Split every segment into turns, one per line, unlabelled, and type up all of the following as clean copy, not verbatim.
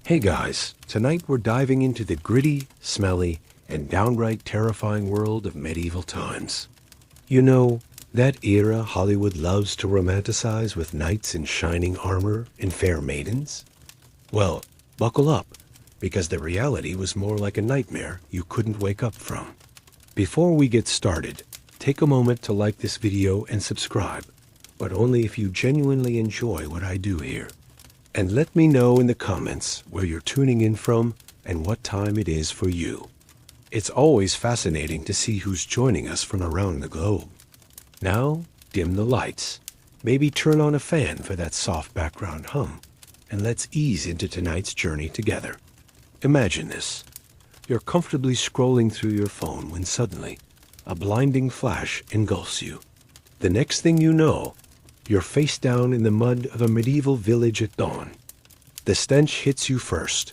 Hey guys, tonight we're diving into the gritty, smelly, and downright terrifying world of medieval times. You know, that era Hollywood loves to romanticize with knights in shining armor and fair maidens? Well, buckle up, because the reality was more like a nightmare you couldn't wake up from. Before we get started, take a moment to like this video and subscribe, but only if you genuinely enjoy what I do here. And let me know in the comments where you're tuning in from and what time it is for you. It's always fascinating to see who's joining us from around the globe. Now, dim the lights. Maybe turn on a fan for that soft background hum. And let's ease into tonight's journey together. Imagine this. You're comfortably scrolling through your phone when suddenly a blinding flash engulfs you. The next thing you know, you're face down in the mud of a medieval village at dawn. The stench hits you first,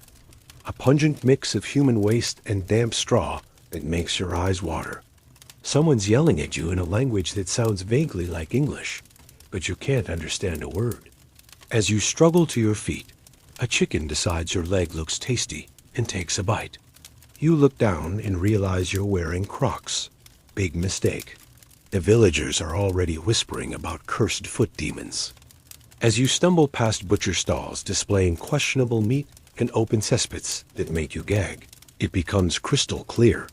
a pungent mix of human waste and damp straw that makes your eyes water. Someone's yelling at you in a language that sounds vaguely like English, but you can't understand a word. As you struggle to your feet, a chicken decides your leg looks tasty and takes a bite. You look down and realize you're wearing Crocs. Big mistake. The villagers are already whispering about cursed foot demons. As you stumble past butcher stalls displaying questionable meat and open cesspits that make you gag, it becomes crystal clear.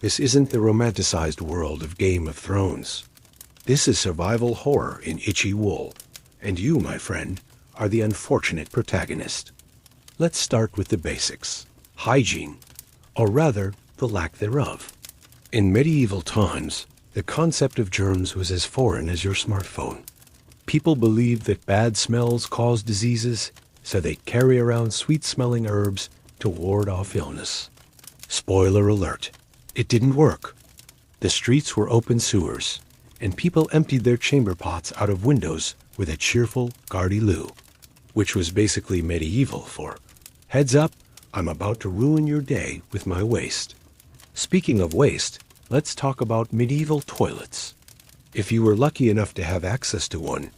This isn't the romanticized world of Game of Thrones. This is survival horror in itchy wool, and you, my friend, are the unfortunate protagonist. Let's start with the basics. Hygiene, or rather, the lack thereof. In medieval times, the concept of germs was as foreign as your smartphone. People believed that bad smells caused diseases, so they'd carry around sweet-smelling herbs to ward off illness. Spoiler alert, it didn't work. The streets were open sewers, and people emptied their chamber pots out of windows with a cheerful gardy-loo, which was basically medieval for, heads up, I'm about to ruin your day with my waste. Speaking of waste, let's talk about medieval toilets. If you were lucky enough to have access to one,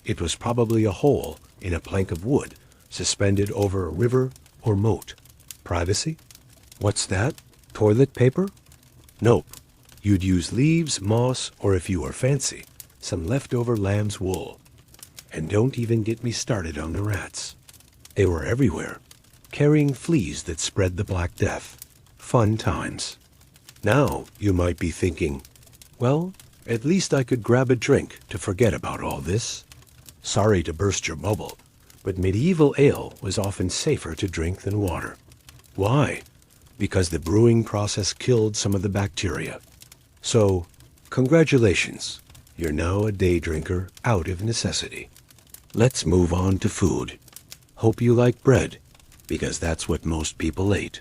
it was probably a hole in a plank of wood suspended over a river or moat. Privacy? What's that? Toilet paper? Nope. You'd use leaves, moss, or if you were fancy, some leftover lamb's wool. And don't even get me started on the rats. They were everywhere, carrying fleas that spread the Black Death. Fun times. Now, you might be thinking, well, at least I could grab a drink to forget about all this. Sorry to burst your bubble, but medieval ale was often safer to drink than water. Why? Because the brewing process killed some of the bacteria. So, congratulations, you're now a day drinker out of necessity. Let's move on to food. Hope you like bread, because that's what most people ate.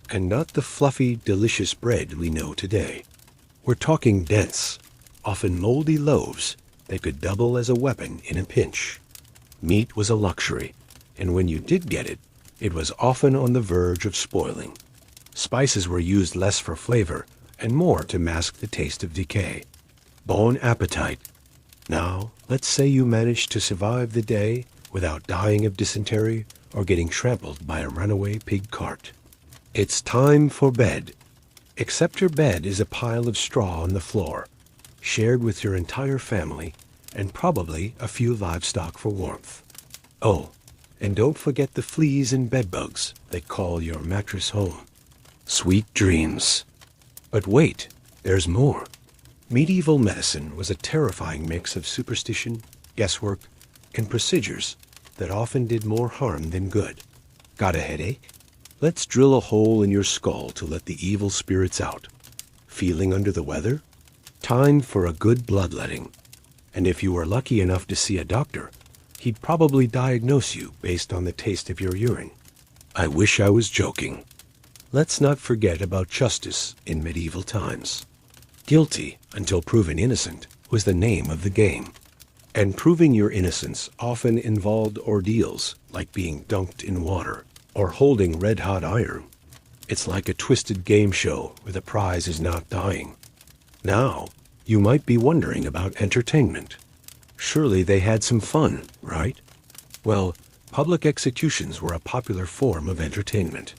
And not the fluffy, delicious bread we know today. We're talking dense, often moldy loaves that could double as a weapon in a pinch. Meat was a luxury, and when you did get it, it was often on the verge of spoiling. Spices were used less for flavor and more to mask the taste of decay. Bon appetit. Now, let's say you managed to survive the day without dying of dysentery or getting trampled by a runaway pig cart. It's time for bed. Except your bed is a pile of straw on the floor, shared with your entire family, and probably a few livestock for warmth. Oh, and don't forget the fleas and bedbugs that call your mattress home. Sweet dreams. But wait, there's more. Medieval medicine was a terrifying mix of superstition, guesswork, and procedures that often did more harm than good. Got a headache? Let's drill a hole in your skull to let the evil spirits out. Feeling under the weather? Time for a good bloodletting. And if you were lucky enough to see a doctor, he'd probably diagnose you based on the taste of your urine. I wish I was joking. Let's not forget about justice in medieval times. Guilty until proven innocent was the name of the game. And proving your innocence often involved ordeals like being dunked in water or holding red-hot iron. It's like a twisted game show where the prize is not dying. Now, you might be wondering about entertainment. Surely they had some fun, right? Well, Public executions were a popular form of entertainment.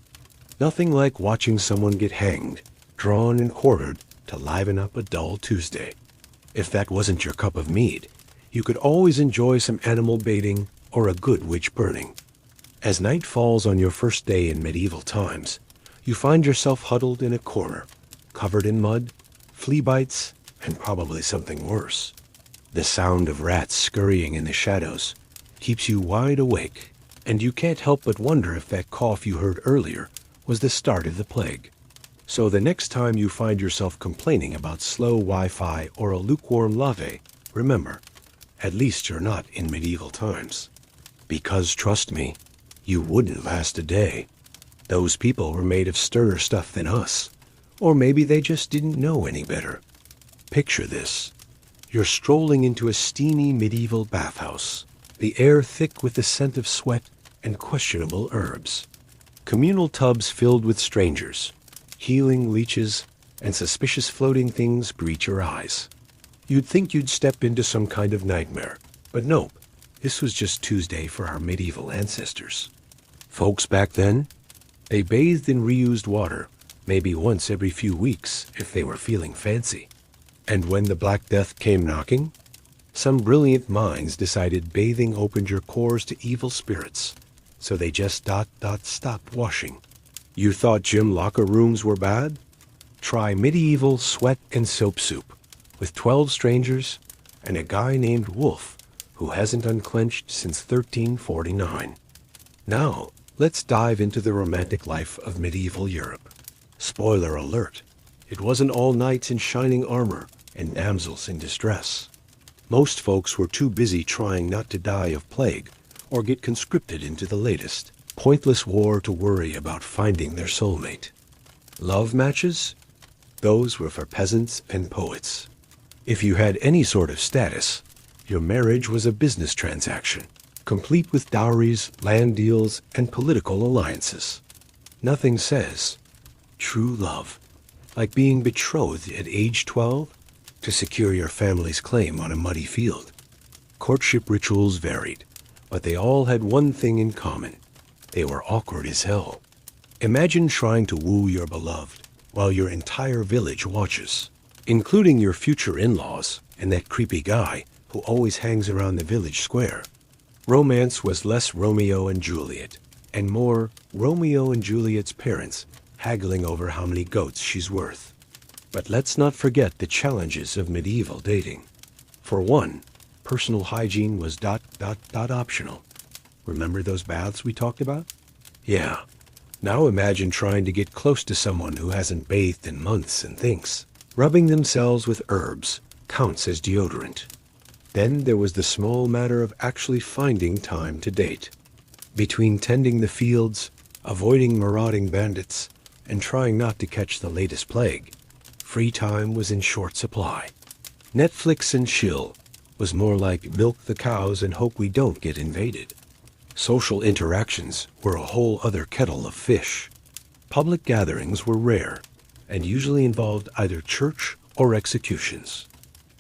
Nothing like watching someone get hanged, drawn and quartered to liven up a dull Tuesday. If that wasn't your cup of mead, you could always enjoy some animal baiting or a good witch burning. As night falls on your first day in medieval times, you find yourself huddled in a corner, covered in mud, flea bites, and probably something worse. The sound of rats scurrying in the shadows keeps you wide awake, and you can't help but wonder if that cough you heard earlier was the start of the plague. So the next time you find yourself complaining about slow Wi-Fi or a lukewarm lave, remember, at least you're not in medieval times. Because trust me, you wouldn't last a day. Those people were made of sterner stuff than us, or maybe they just didn't know any better. Picture this. You're strolling into a steamy medieval bathhouse, the air thick with the scent of sweat and questionable herbs. Communal tubs filled with strangers, healing leeches, and suspicious floating things greet your eyes. You'd think you'd step into some kind of nightmare, but nope, this was just Tuesday for our medieval ancestors. Folks back then, they bathed in reused water, maybe once every few weeks if they were feeling fancy. And when the Black Death came knocking, some brilliant minds decided bathing opened your pores to evil spirits, so they just stopped washing. You thought gym locker rooms were bad? Try medieval sweat and soap soup with 12 strangers and a guy named Wolf who hasn't unclenched since 1349. Now, let's dive into the romantic life of medieval Europe. Spoiler alert, it wasn't all knights in shining armor and damsels in distress. Most folks were too busy trying not to die of plague or get conscripted into the latest, pointless war to worry about finding their soulmate. Love matches? Those were for peasants and poets. If you had any sort of status, your marriage was a business transaction, complete with dowries, land deals, and political alliances. Nothing says true love like being betrothed at age 12 to secure your family's claim on a muddy field. Courtship rituals varied, but they all had one thing in common. They were awkward as hell. Imagine trying to woo your beloved while your entire village watches, including your future in-laws and that creepy guy who always hangs around the village square. Romance was less Romeo and Juliet, and more Romeo and Juliet's parents haggling over how many goats she's worth. But let's not forget the challenges of medieval dating. For one, personal hygiene was optional. Remember those baths we talked about? Yeah. Now imagine trying to get close to someone who hasn't bathed in months and thinks rubbing themselves with herbs counts as deodorant. Then there was the small matter of actually finding time to date. Between tending the fields, avoiding marauding bandits, and trying not to catch the latest plague, free time was in short supply. Netflix and chill was more like milk the cows and hope we don't get invaded. Social interactions were a whole other kettle of fish. Public gatherings were rare and usually involved either church or executions.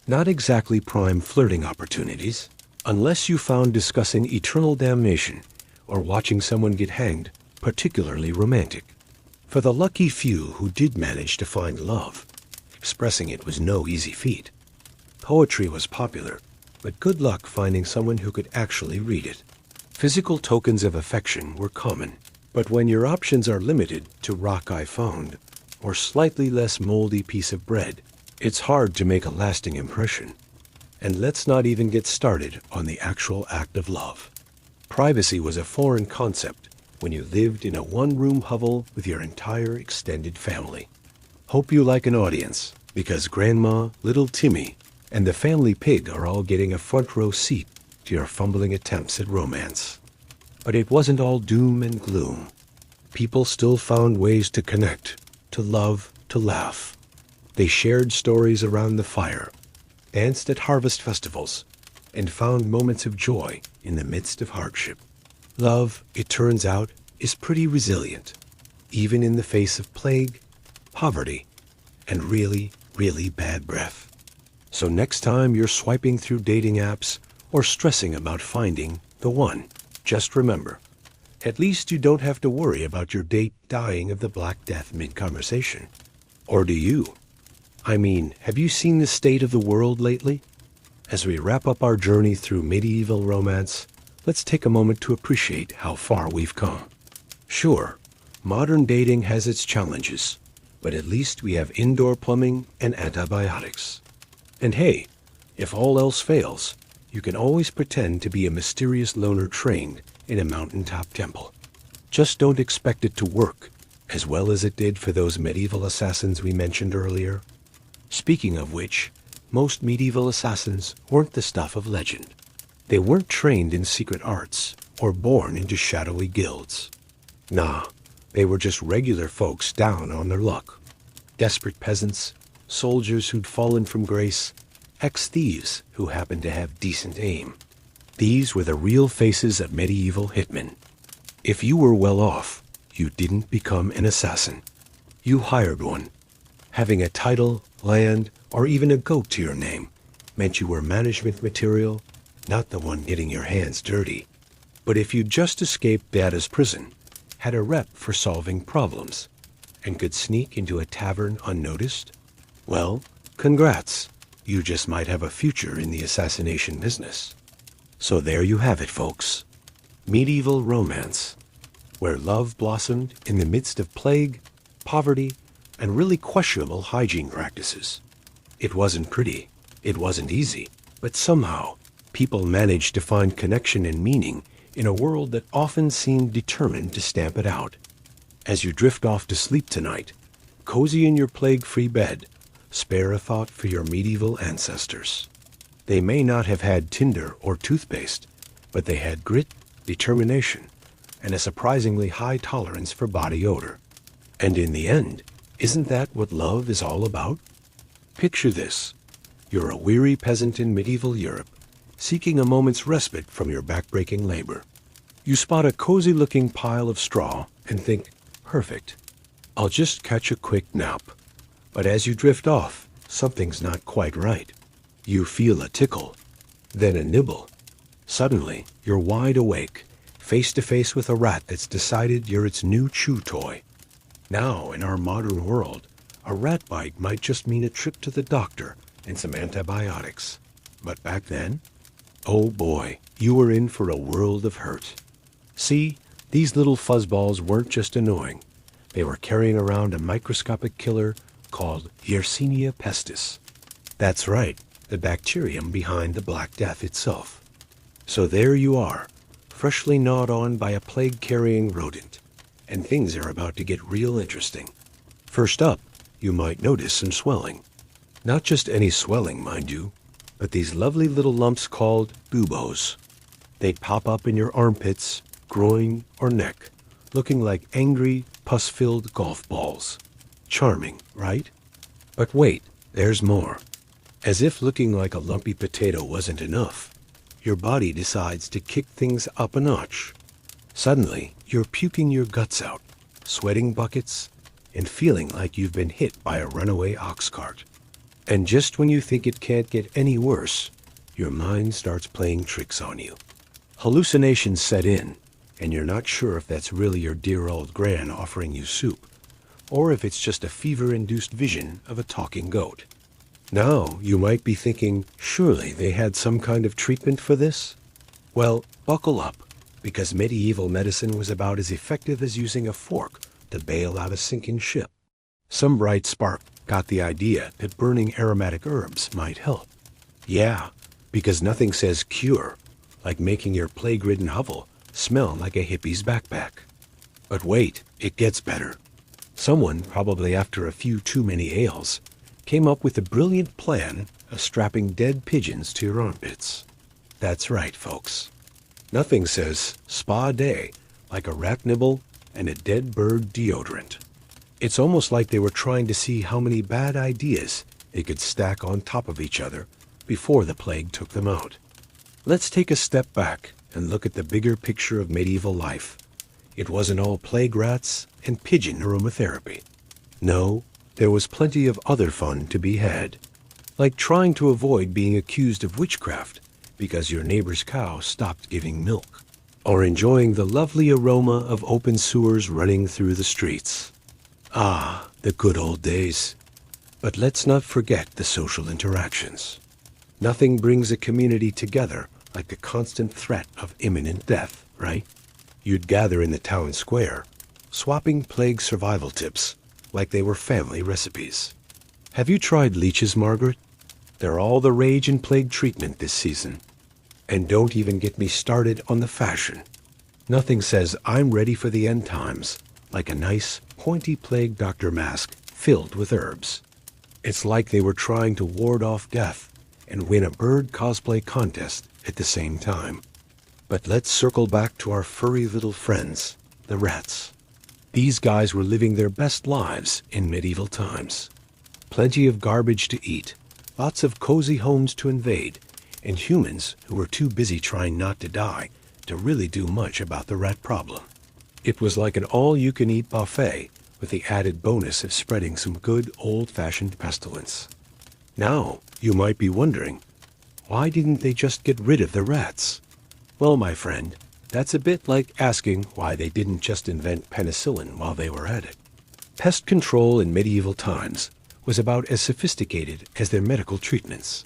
Not exactly prime flirting opportunities, unless you found discussing eternal damnation or watching someone get hanged particularly romantic. For the lucky few who did manage to find love, expressing it was no easy feat. Poetry was popular, but good luck finding someone who could actually read it. Physical tokens of affection were common, but when your options are limited to rock I found or slightly less moldy piece of bread, it's hard to make a lasting impression. And let's not even get started on the actual act of love. Privacy was a foreign concept when you lived in a one-room hovel with your entire extended family. Hope you like an audience, because Grandma, little Timmy, and the family pig are all getting a front-row seat to your fumbling attempts at romance. But it wasn't all doom and gloom. People still found ways to connect, to love, to laugh. They shared stories around the fire, danced at harvest festivals, and found moments of joy in the midst of hardship. Love, it turns out, is pretty resilient, even in the face of plague, poverty, and really, really bad breath. So next time you're swiping through dating apps or stressing about finding the one, Just remember, at least you don't have to worry about your date dying of the Black Death mid-conversation. Or do you? I mean, have you seen the state of the world lately? As we wrap up our journey through medieval romance, let's take a moment to appreciate how far we've come. Sure, modern dating has its challenges, but at least we have indoor plumbing and antibiotics. And hey, if all else fails, you can always pretend to be a mysterious loner trained in a mountaintop temple. Just don't expect it to work as well as it did for those medieval assassins we mentioned earlier. Speaking of which, most medieval assassins weren't the stuff of legend. They weren't trained in secret arts or born into shadowy guilds. Nah, they were just regular folks down on their luck. Desperate peasants, soldiers who'd fallen from grace, ex-thieves who happened to have decent aim. These were the real faces of medieval hitmen. If you were well off, you didn't become an assassin. You hired one. Having a title, land, or even a goat to your name meant you were management material, not the one getting your hands dirty. But if you just escaped Dada's prison, had a rep for solving problems, and could sneak into a tavern unnoticed, well, congrats. You just might have a future in the assassination business. So there you have it, folks. Medieval romance, where love blossomed in the midst of plague, poverty, and really questionable hygiene practices. It wasn't pretty, it wasn't easy, but somehow people managed to find connection and meaning in a world that often seemed determined to stamp it out. As you drift off to sleep tonight, cozy in your plague-free bed, spare a thought for your medieval ancestors. They may not have had Tinder or toothpaste, but they had grit, determination, and a surprisingly high tolerance for body odor. And in the end, isn't that what love is all about? Picture this. You're a weary peasant in medieval Europe, seeking a moment's respite from your back-breaking labor. You spot a cozy-looking pile of straw and think, perfect. I'll just catch a quick nap. But as you drift off, something's not quite right. You feel a tickle, then a nibble. Suddenly, you're wide awake, face to face with a rat that's decided you're its new chew toy. Now, in our modern world, a rat bite might just mean a trip to the doctor and some antibiotics. But back then, oh boy, you were in for a world of hurt. See, these little fuzzballs weren't just annoying. They were carrying around a microscopic killer called Yersinia pestis. That's right, the bacterium behind the Black Death itself. So there you are, freshly gnawed on by a plague-carrying rodent, and things are about to get real interesting. First up, you might notice some swelling. Not just any swelling, mind you, but these lovely little lumps called buboes. They'd pop up in your armpits, groin, or neck, looking like angry, pus-filled golf balls. Charming, right? But wait, there's more. As if looking like a lumpy potato wasn't enough, your body decides to kick things up a notch. Suddenly, you're puking your guts out, sweating buckets, and feeling like you've been hit by a runaway ox cart. And just when you think it can't get any worse, your mind starts playing tricks on you. Hallucinations set in, and you're not sure if that's really your dear old gran offering you soup, or if it's just a fever-induced vision of a talking goat. Now, you might be thinking, surely they had some kind of treatment for this? Well, buckle up, because medieval medicine was about as effective as using a fork to bail out a sinking ship. Some bright spark got the idea that burning aromatic herbs might help. Yeah, because nothing says cure like making your plague-ridden hovel smell like a hippie's backpack. But wait, it gets better. Someone, probably after a few too many ales, came up with a brilliant plan of strapping dead pigeons to your armpits. That's right, folks. Nothing says spa day like a rat nibble and a dead bird deodorant. It's almost like they were trying to see how many bad ideas they could stack on top of each other before the plague took them out. Let's take a step back and look at the bigger picture of medieval life. It wasn't all plague rats and pigeon aromatherapy. No, there was plenty of other fun to be had, like trying to avoid being accused of witchcraft because your neighbor's cow stopped giving milk. or enjoying the lovely aroma of open sewers running through the streets. Ah, the good old days. But let's not forget the social interactions. Nothing brings a community together like the constant threat of imminent death, right? You'd gather in the town square, swapping plague survival tips like they were family recipes. Have you tried leeches, Margaret? They're all the rage in plague treatment this season. And don't even get me started on the fashion. Nothing says I'm ready for the end times like a nice, pointy plague doctor mask filled with herbs. It's like they were trying to ward off death and win a bird cosplay contest at the same time. But let's circle back to our furry little friends, the rats. These guys were living their best lives in medieval times. Plenty of garbage to eat, lots of cozy homes to invade, and humans who were too busy trying not to die to really do much about the rat problem. It was like an all-you-can-eat buffet with the added bonus of spreading some good old-fashioned pestilence. Now, you might be wondering, why didn't they just get rid of the rats? Well, my friend, that's a bit like asking why they didn't just invent penicillin while they were at it. Pest control in medieval times was about as sophisticated as their medical treatments,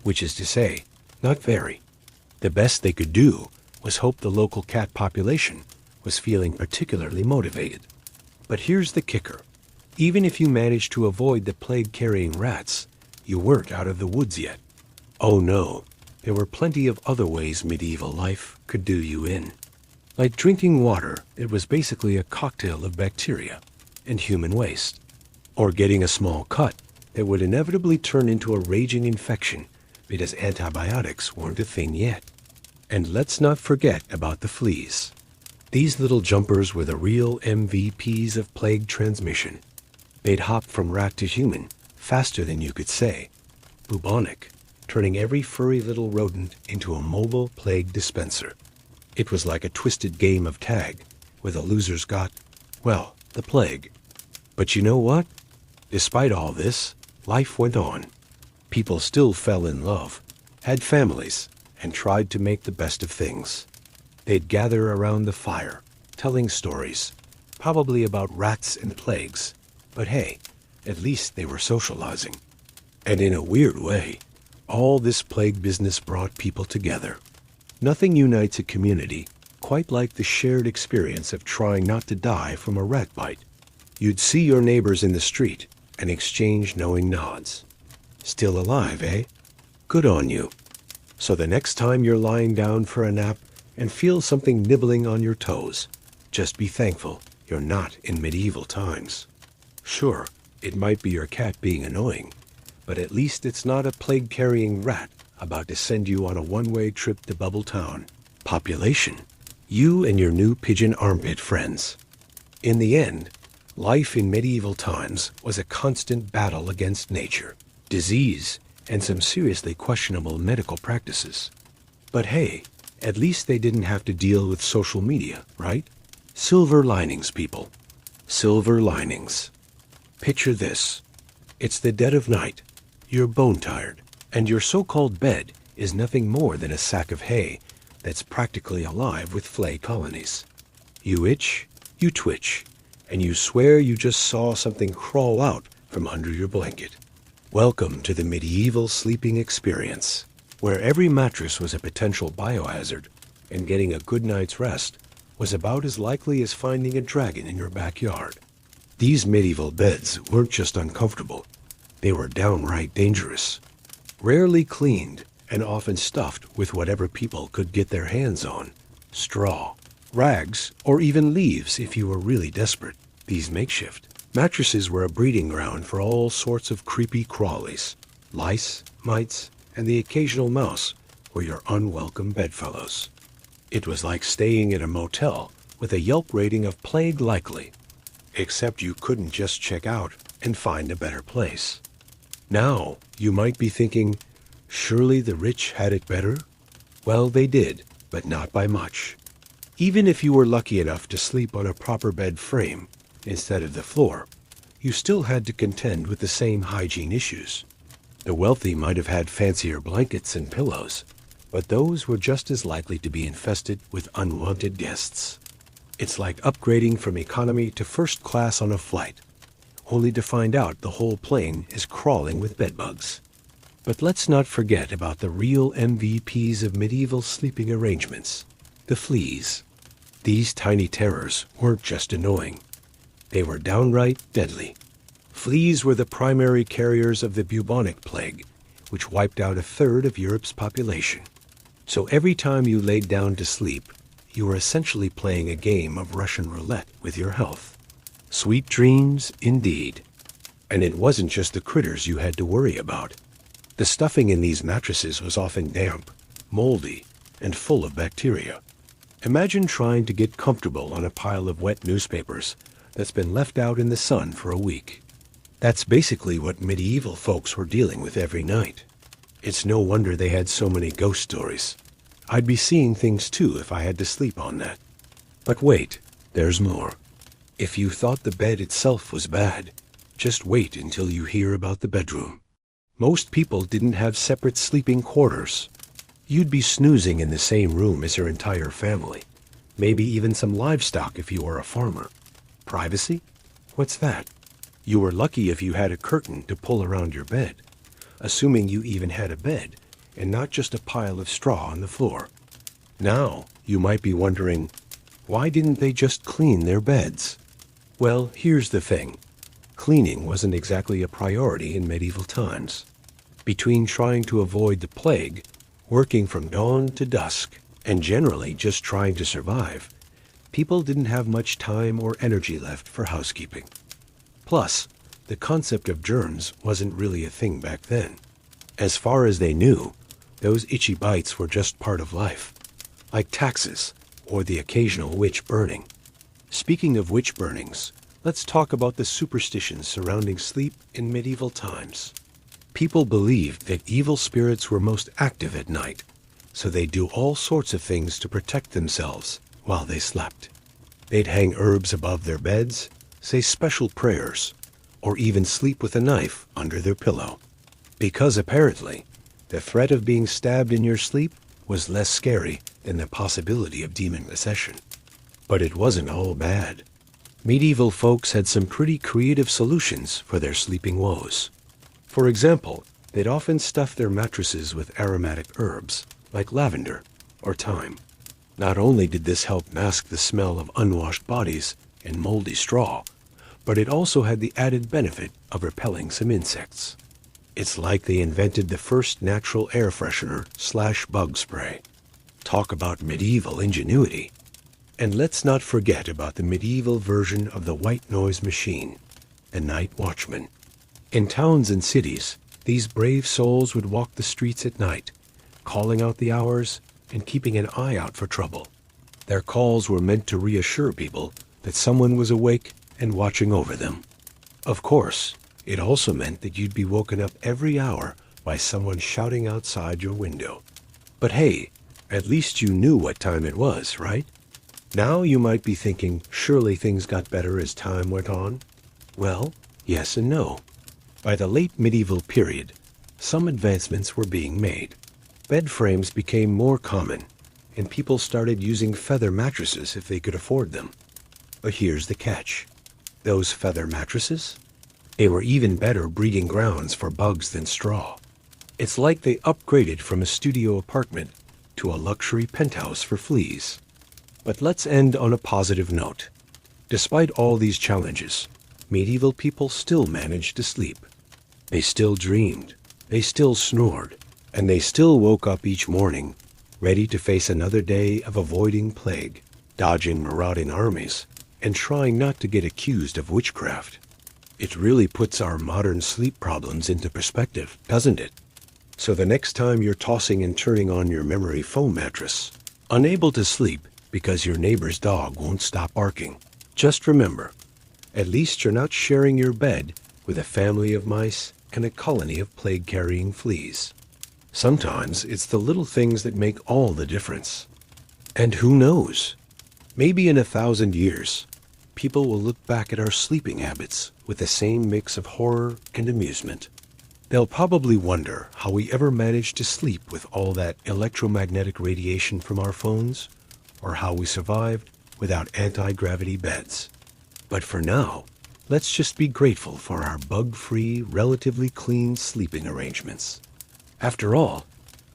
which is to say, not very. The best they could do was hope the local cat population was feeling particularly motivated. But here's the kicker. Even if you managed to avoid the plague-carrying rats, you weren't out of the woods yet. Oh no, there were plenty of other ways medieval life could do you in. Like drinking water, it was basically a cocktail of bacteria and human waste. Or getting a small cut that would inevitably turn into a raging infection because antibiotics weren't a thing yet. And let's not forget about the fleas. These little jumpers were the real MVPs of plague transmission. They'd hop from rat to human faster than you could say. Bubonic, turning every furry little rodent into a mobile plague dispenser. It was like a twisted game of tag, where the losers got, well, the plague. But you know what? Despite all this, life went on. People still fell in love, had families, and tried to make the best of things. They'd gather around the fire, telling stories, probably about rats and plagues. But hey, at least they were socializing. And in a weird way, all this plague business brought people together. Nothing unites a community quite like the shared experience of trying not to die from a rat bite. You'd see your neighbors in the street and exchange knowing nods. Still alive, eh? Good on you. So the next time you're lying down for a nap and feel something nibbling on your toes, just be thankful you're not in medieval times. Sure, it might be your cat being annoying, but at least it's not a plague-carrying rat about to send you on a one-way trip to Bubble Town. Population, you and your new pigeon armpit friends. In the end, life in medieval times was a constant battle against nature, disease, and some seriously questionable medical practices. But hey, at least they didn't have to deal with social media, right? Silver linings, people. Silver linings. Picture this. It's the dead of night. You're bone-tired, and your so-called bed is nothing more than a sack of hay that's practically alive with flea colonies. You itch, you twitch, and you swear you just saw something crawl out from under your blanket. Welcome to the medieval sleeping experience, where every mattress was a potential biohazard, and getting a good night's rest was about as likely as finding a dragon in your backyard. These medieval beds weren't just uncomfortable, they were downright dangerous. Rarely cleaned and often stuffed with whatever people could get their hands on. Straw, rags, or even leaves if you were really desperate. These makeshift mattresses were a breeding ground for all sorts of creepy crawlies. Lice, mites, and the occasional mouse were your unwelcome bedfellows. It was like staying at a motel with a Yelp rating of plague likely, except you couldn't just check out and find a better place. Now, you might be thinking, surely the rich had it better? Well, they did, but not by much. Even if you were lucky enough to sleep on a proper bed frame instead of the floor, you still had to contend with the same hygiene issues. The wealthy might have had fancier blankets and pillows, but those were just as likely to be infested with unwanted guests. It's like upgrading from economy to first class on a flight, only to find out the whole plane is crawling with bedbugs. But let's not forget about the real MVPs of medieval sleeping arrangements, the fleas. These tiny terrors weren't just annoying. They were downright deadly. Fleas were the primary carriers of the bubonic plague, which wiped out 1/3 of Europe's population. So every time you laid down to sleep, you were essentially playing a game of Russian roulette with your health. Sweet dreams, indeed. And it wasn't just the critters you had to worry about. The stuffing in these mattresses was often damp, moldy, and full of bacteria. Imagine trying to get comfortable on a pile of wet newspapers that's been left out in the sun for a week. That's basically what medieval folks were dealing with every night. It's no wonder they had so many ghost stories. I'd be seeing things too if I had to sleep on that. But wait, there's more. If you thought the bed itself was bad, just wait until you hear about the bedroom. Most people didn't have separate sleeping quarters. You'd be snoozing in the same room as your entire family, maybe even some livestock if you were a farmer. Privacy? What's that? You were lucky if you had a curtain to pull around your bed, assuming you even had a bed and not just a pile of straw on the floor. Now, you might be wondering, why didn't they just clean their beds? Well, here's the thing. Cleaning wasn't exactly a priority in medieval times. Between trying to avoid the plague, working from dawn to dusk, and generally just trying to survive, people didn't have much time or energy left for housekeeping. Plus, the concept of germs wasn't really a thing back then. As far as they knew, those itchy bites were just part of life, like taxes or the occasional witch burning. Speaking of witch burnings, let's talk about the superstitions surrounding sleep in medieval times. People believed that evil spirits were most active at night, so they'd do all sorts of things to protect themselves while they slept. They'd hang herbs above their beds, say special prayers, or even sleep with a knife under their pillow. Because apparently, the threat of being stabbed in your sleep was less scary than the possibility of demon possession. But it wasn't all bad. Medieval folks had some pretty creative solutions for their sleeping woes. For example, they'd often stuff their mattresses with aromatic herbs, like lavender or thyme. Not only did this help mask the smell of unwashed bodies and moldy straw, but it also had the added benefit of repelling some insects. It's like they invented the first natural air freshener / bug spray. Talk about medieval ingenuity. And let's not forget about the medieval version of the white noise machine, the night watchman. In towns and cities, these brave souls would walk the streets at night, calling out the hours and keeping an eye out for trouble. Their calls were meant to reassure people that someone was awake and watching over them. Of course, it also meant that you'd be woken up every hour by someone shouting outside your window. But hey, at least you knew what time it was, right? Now you might be thinking, surely things got better as time went on? Well, yes and no. By the late medieval period, some advancements were being made. Bed frames became more common, and people started using feather mattresses if they could afford them. But here's the catch. Those feather mattresses? They were even better breeding grounds for bugs than straw. It's like they upgraded from a studio apartment to a luxury penthouse for fleas. But let's end on a positive note. Despite all these challenges, medieval people still managed to sleep. They still dreamed, they still snored, and they still woke up each morning, ready to face another day of avoiding plague, dodging marauding armies, and trying not to get accused of witchcraft. It really puts our modern sleep problems into perspective, doesn't it? So the next time you're tossing and turning on your memory foam mattress, unable to sleep because your neighbor's dog won't stop barking, just remember, at least you're not sharing your bed with a family of mice and a colony of plague-carrying fleas. Sometimes it's the little things that make all the difference. And who knows? Maybe in 1,000 years, people will look back at our sleeping habits with the same mix of horror and amusement. They'll probably wonder how we ever managed to sleep with all that electromagnetic radiation from our phones, or how we survived without anti-gravity beds. But for now, let's just be grateful for our bug-free, relatively clean sleeping arrangements. After all,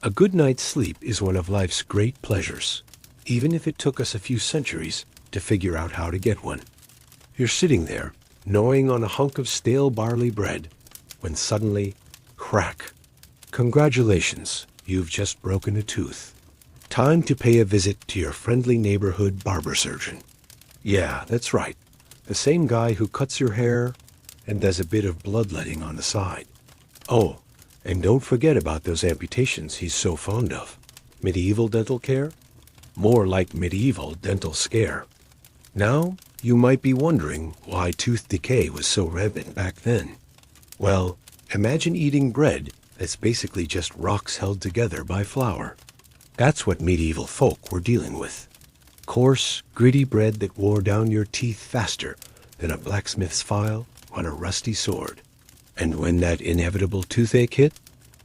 a good night's sleep is one of life's great pleasures, even if it took us a few centuries to figure out how to get one. You're sitting there, gnawing on a hunk of stale barley bread, when suddenly, crack! Congratulations, you've just broken a tooth. Time to pay a visit to your friendly neighborhood barber surgeon. Yeah, that's right. The same guy who cuts your hair and does a bit of bloodletting on the side. Oh, and don't forget about those amputations he's so fond of. Medieval dental care? More like medieval dental scare. Now, you might be wondering why tooth decay was so rampant back then. Well, imagine eating bread that's basically just rocks held together by flour. That's what medieval folk were dealing with. Coarse, gritty bread that wore down your teeth faster than a blacksmith's file on a rusty sword. And when that inevitable toothache hit,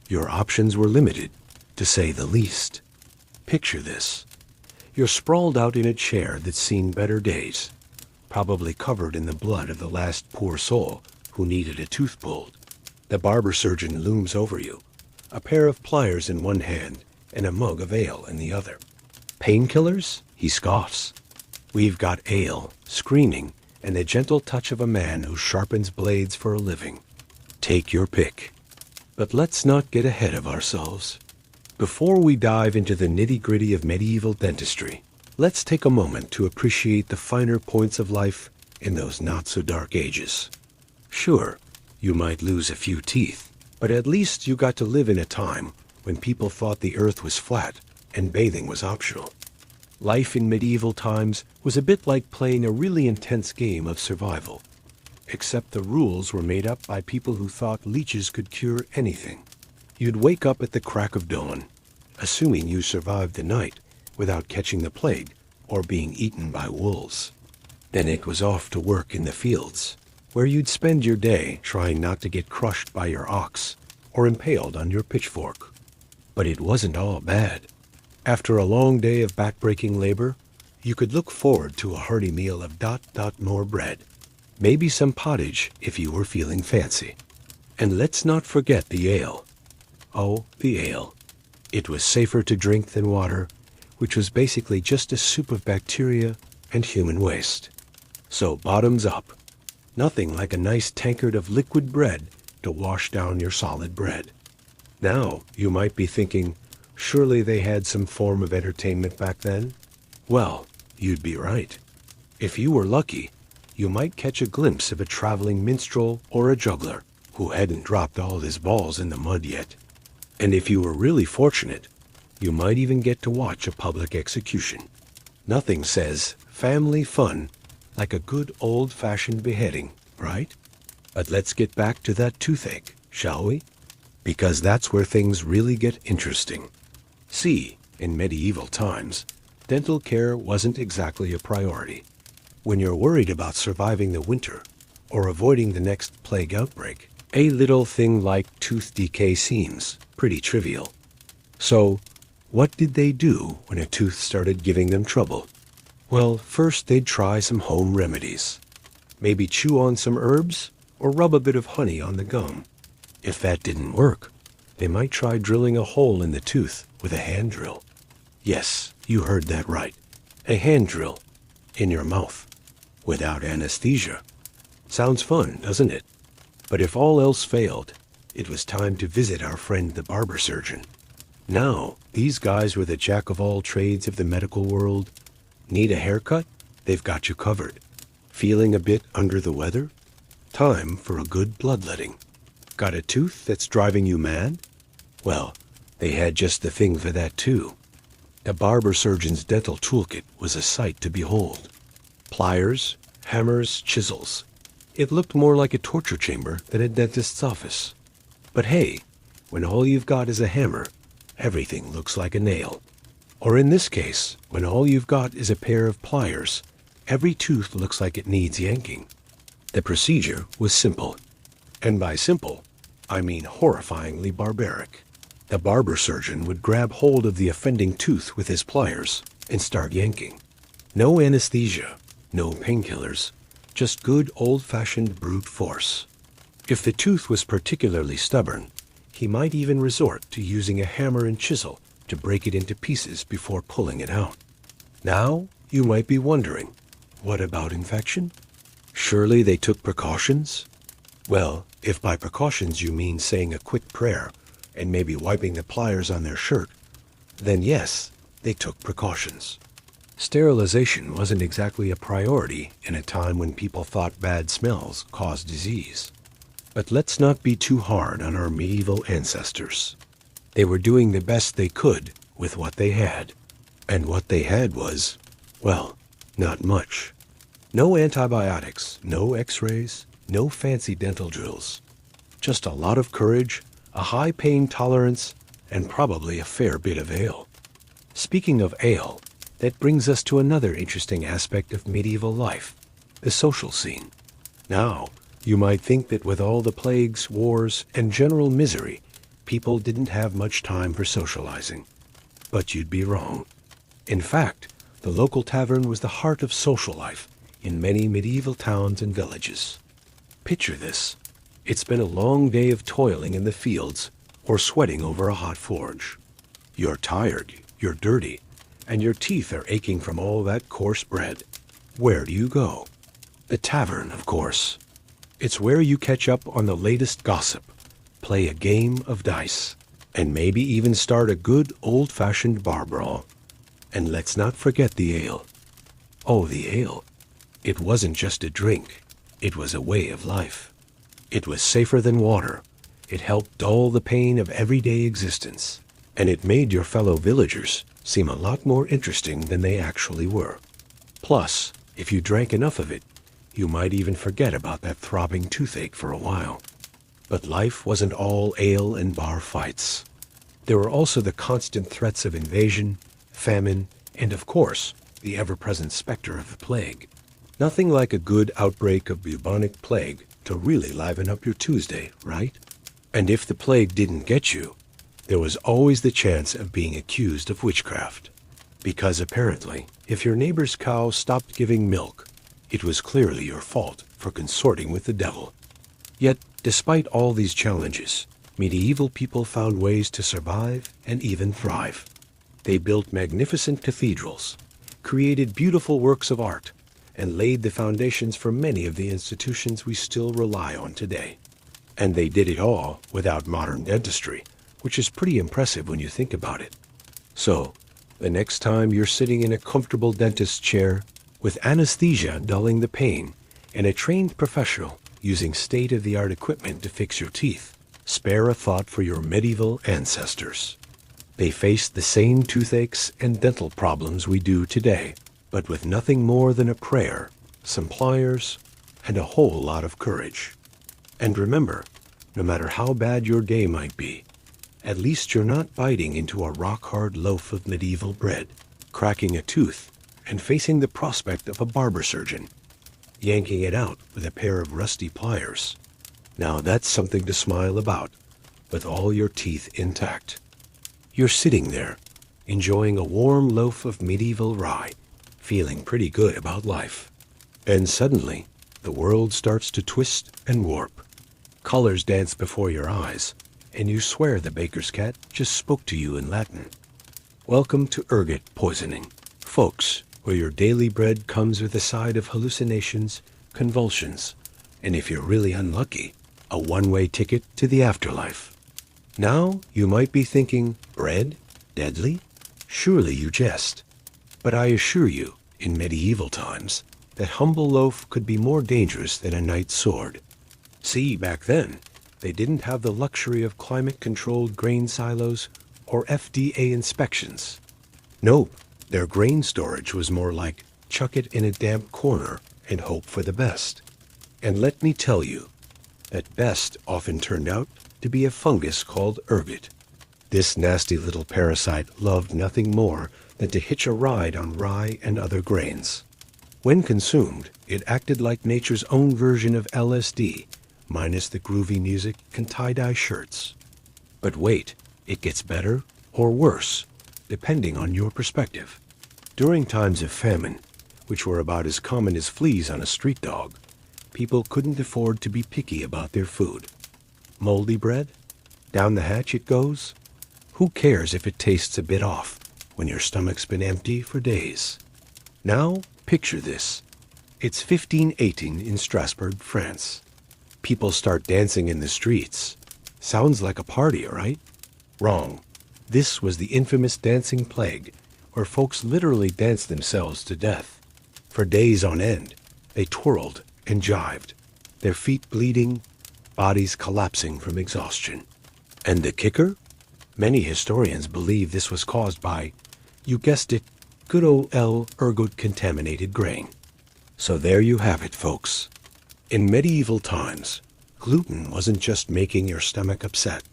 your options were limited, to say the least. Picture this. You're sprawled out in a chair that's seen better days, probably covered in the blood of the last poor soul who needed a tooth pulled. The barber surgeon looms over you, a pair of pliers in one hand and a mug of ale in the other. Painkillers? He scoffs. We've got ale, screening, and the gentle touch of a man who sharpens blades for a living. Take your pick. But let's not get ahead of ourselves. Before we dive into the nitty-gritty of medieval dentistry, let's take a moment to appreciate the finer points of life in those not-so-dark ages. Sure, you might lose a few teeth, but at least you got to live in a time when people thought the earth was flat and bathing was optional. Life in medieval times was a bit like playing a really intense game of survival, except the rules were made up by people who thought leeches could cure anything. You'd wake up at the crack of dawn, assuming you survived the night without catching the plague or being eaten by wolves. Then it was off to work in the fields, where you'd spend your day trying not to get crushed by your ox or impaled on your pitchfork. But it wasn't all bad. After a long day of back-breaking labor, you could look forward to a hearty meal of more bread. Maybe some pottage if you were feeling fancy. And let's not forget the ale. Oh, the ale. It was safer to drink than water, which was basically just a soup of bacteria and human waste. So bottoms up. Nothing like a nice tankard of liquid bread to wash down your solid bread. Now, you might be thinking, surely they had some form of entertainment back then? Well, you'd be right. If you were lucky, you might catch a glimpse of a traveling minstrel or a juggler who hadn't dropped all his balls in the mud yet. And if you were really fortunate, you might even get to watch a public execution. Nothing says family fun like a good old-fashioned beheading, right? But let's get back to that toothache, shall we? Because that's where things really get interesting. See, in medieval times, dental care wasn't exactly a priority. When you're worried about surviving the winter or avoiding the next plague outbreak, a little thing like tooth decay seems pretty trivial. So, what did they do when a tooth started giving them trouble? Well, first they'd try some home remedies. Maybe chew on some herbs or rub a bit of honey on the gum. If that didn't work, they might try drilling a hole in the tooth with a hand drill. Yes, you heard that right. A hand drill in your mouth without anesthesia. Sounds fun, doesn't it? But if all else failed, it was time to visit our friend the barber surgeon. Now, these guys were the jack-of-all-trades of the medical world. Need a haircut? They've got you covered. Feeling a bit under the weather? Time for a good bloodletting. Got a tooth that's driving you mad? Well, they had just the thing for that too. The barber surgeon's dental toolkit was a sight to behold. Pliers, hammers, chisels. It looked more like a torture chamber than a dentist's office. But hey, when all you've got is a hammer, everything looks like a nail. Or in this case, when all you've got is a pair of pliers, every tooth looks like it needs yanking. The procedure was simple. And by simple, I mean horrifyingly barbaric. The barber surgeon would grab hold of the offending tooth with his pliers and start yanking. No anesthesia, no painkillers, just good old-fashioned brute force. If the tooth was particularly stubborn, he might even resort to using a hammer and chisel to break it into pieces before pulling it out. Now, you might be wondering, what about infection? Surely they took precautions? Well, if by precautions you mean saying a quick prayer and maybe wiping the pliers on their shirt, then yes, they took precautions. Sterilization wasn't exactly a priority in a time when people thought bad smells caused disease. But let's not be too hard on our medieval ancestors. They were doing the best they could with what they had. And what they had was, well, not much. No antibiotics, no x-rays, no fancy dental drills. Just a lot of courage, a high pain tolerance, and probably a fair bit of ale. Speaking of ale, that brings us to another interesting aspect of medieval life, the social scene. Now, you might think that with all the plagues, wars, and general misery, people didn't have much time for socializing. But you'd be wrong. In fact, the local tavern was the heart of social life in many medieval towns and villages. Picture this. It's been a long day of toiling in the fields or sweating over a hot forge. You're tired, you're dirty, and your teeth are aching from all that coarse bread. Where do you go? The tavern, of course. It's where you catch up on the latest gossip, play a game of dice, and maybe even start a good old-fashioned bar brawl. And let's not forget the ale. Oh, the ale. It wasn't just a drink. It was a way of life. It was safer than water. It helped dull the pain of everyday existence. And it made your fellow villagers seem a lot more interesting than they actually were. Plus, if you drank enough of it, you might even forget about that throbbing toothache for a while. But life wasn't all ale and bar fights. There were also the constant threats of invasion, famine, and of course, the ever-present specter of the plague. Nothing like a good outbreak of bubonic plague to really liven up your Tuesday, right? And if the plague didn't get you, there was always the chance of being accused of witchcraft. Because apparently, if your neighbor's cow stopped giving milk, it was clearly your fault for consorting with the devil. Yet, despite all these challenges, medieval people found ways to survive and even thrive. They built magnificent cathedrals, created beautiful works of art, and laid the foundations for many of the institutions we still rely on today. And they did it all without modern dentistry, which is pretty impressive when you think about it. So, the next time you're sitting in a comfortable dentist chair, with anesthesia dulling the pain, and a trained professional using state-of-the-art equipment to fix your teeth, spare a thought for your medieval ancestors. They faced the same toothaches and dental problems we do today, but with nothing more than a prayer, some pliers, and a whole lot of courage. And remember, no matter how bad your day might be, at least you're not biting into a rock-hard loaf of medieval bread, cracking a tooth, and facing the prospect of a barber surgeon, yanking it out with a pair of rusty pliers. Now that's something to smile about, with all your teeth intact. You're sitting there, enjoying a warm loaf of medieval rye, feeling pretty good about life. And suddenly, the world starts to twist and warp. Colors dance before your eyes, and you swear the baker's cat just spoke to you in Latin. Welcome to ergot poisoning, folks, where your daily bread comes with a side of hallucinations, convulsions, and if you're really unlucky, a one-way ticket to the afterlife. Now you might be thinking, bread? Deadly? Surely you jest. But I assure you, in medieval times, that humble loaf could be more dangerous than a knight's sword. See, back then, they didn't have the luxury of climate-controlled grain silos or FDA inspections. Nope. Their grain storage was more like chuck it in a damp corner and hope for the best. And let me tell you, that best often turned out to be a fungus called ergot. This nasty little parasite loved nothing more than to hitch a ride on rye and other grains. When consumed, it acted like nature's own version of LSD, minus the groovy music and tie-dye shirts. But wait, it gets better or worse, depending on your perspective. During times of famine, which were about as common as fleas on a street dog, people couldn't afford to be picky about their food. Moldy bread? Down the hatch it goes? Who cares if it tastes a bit off when your stomach's been empty for days? Now, picture this. It's 1518 in Strasbourg, France. People start dancing in the streets. Sounds like a party, right? Wrong. This was the infamous dancing plague, where folks literally danced themselves to death. For days on end, they twirled and jived, their feet bleeding, bodies collapsing from exhaustion. And the kicker? Many historians believe this was caused by, you guessed it, good old ergot contaminated grain. So there you have it, folks. In medieval times, gluten wasn't just making your stomach upset.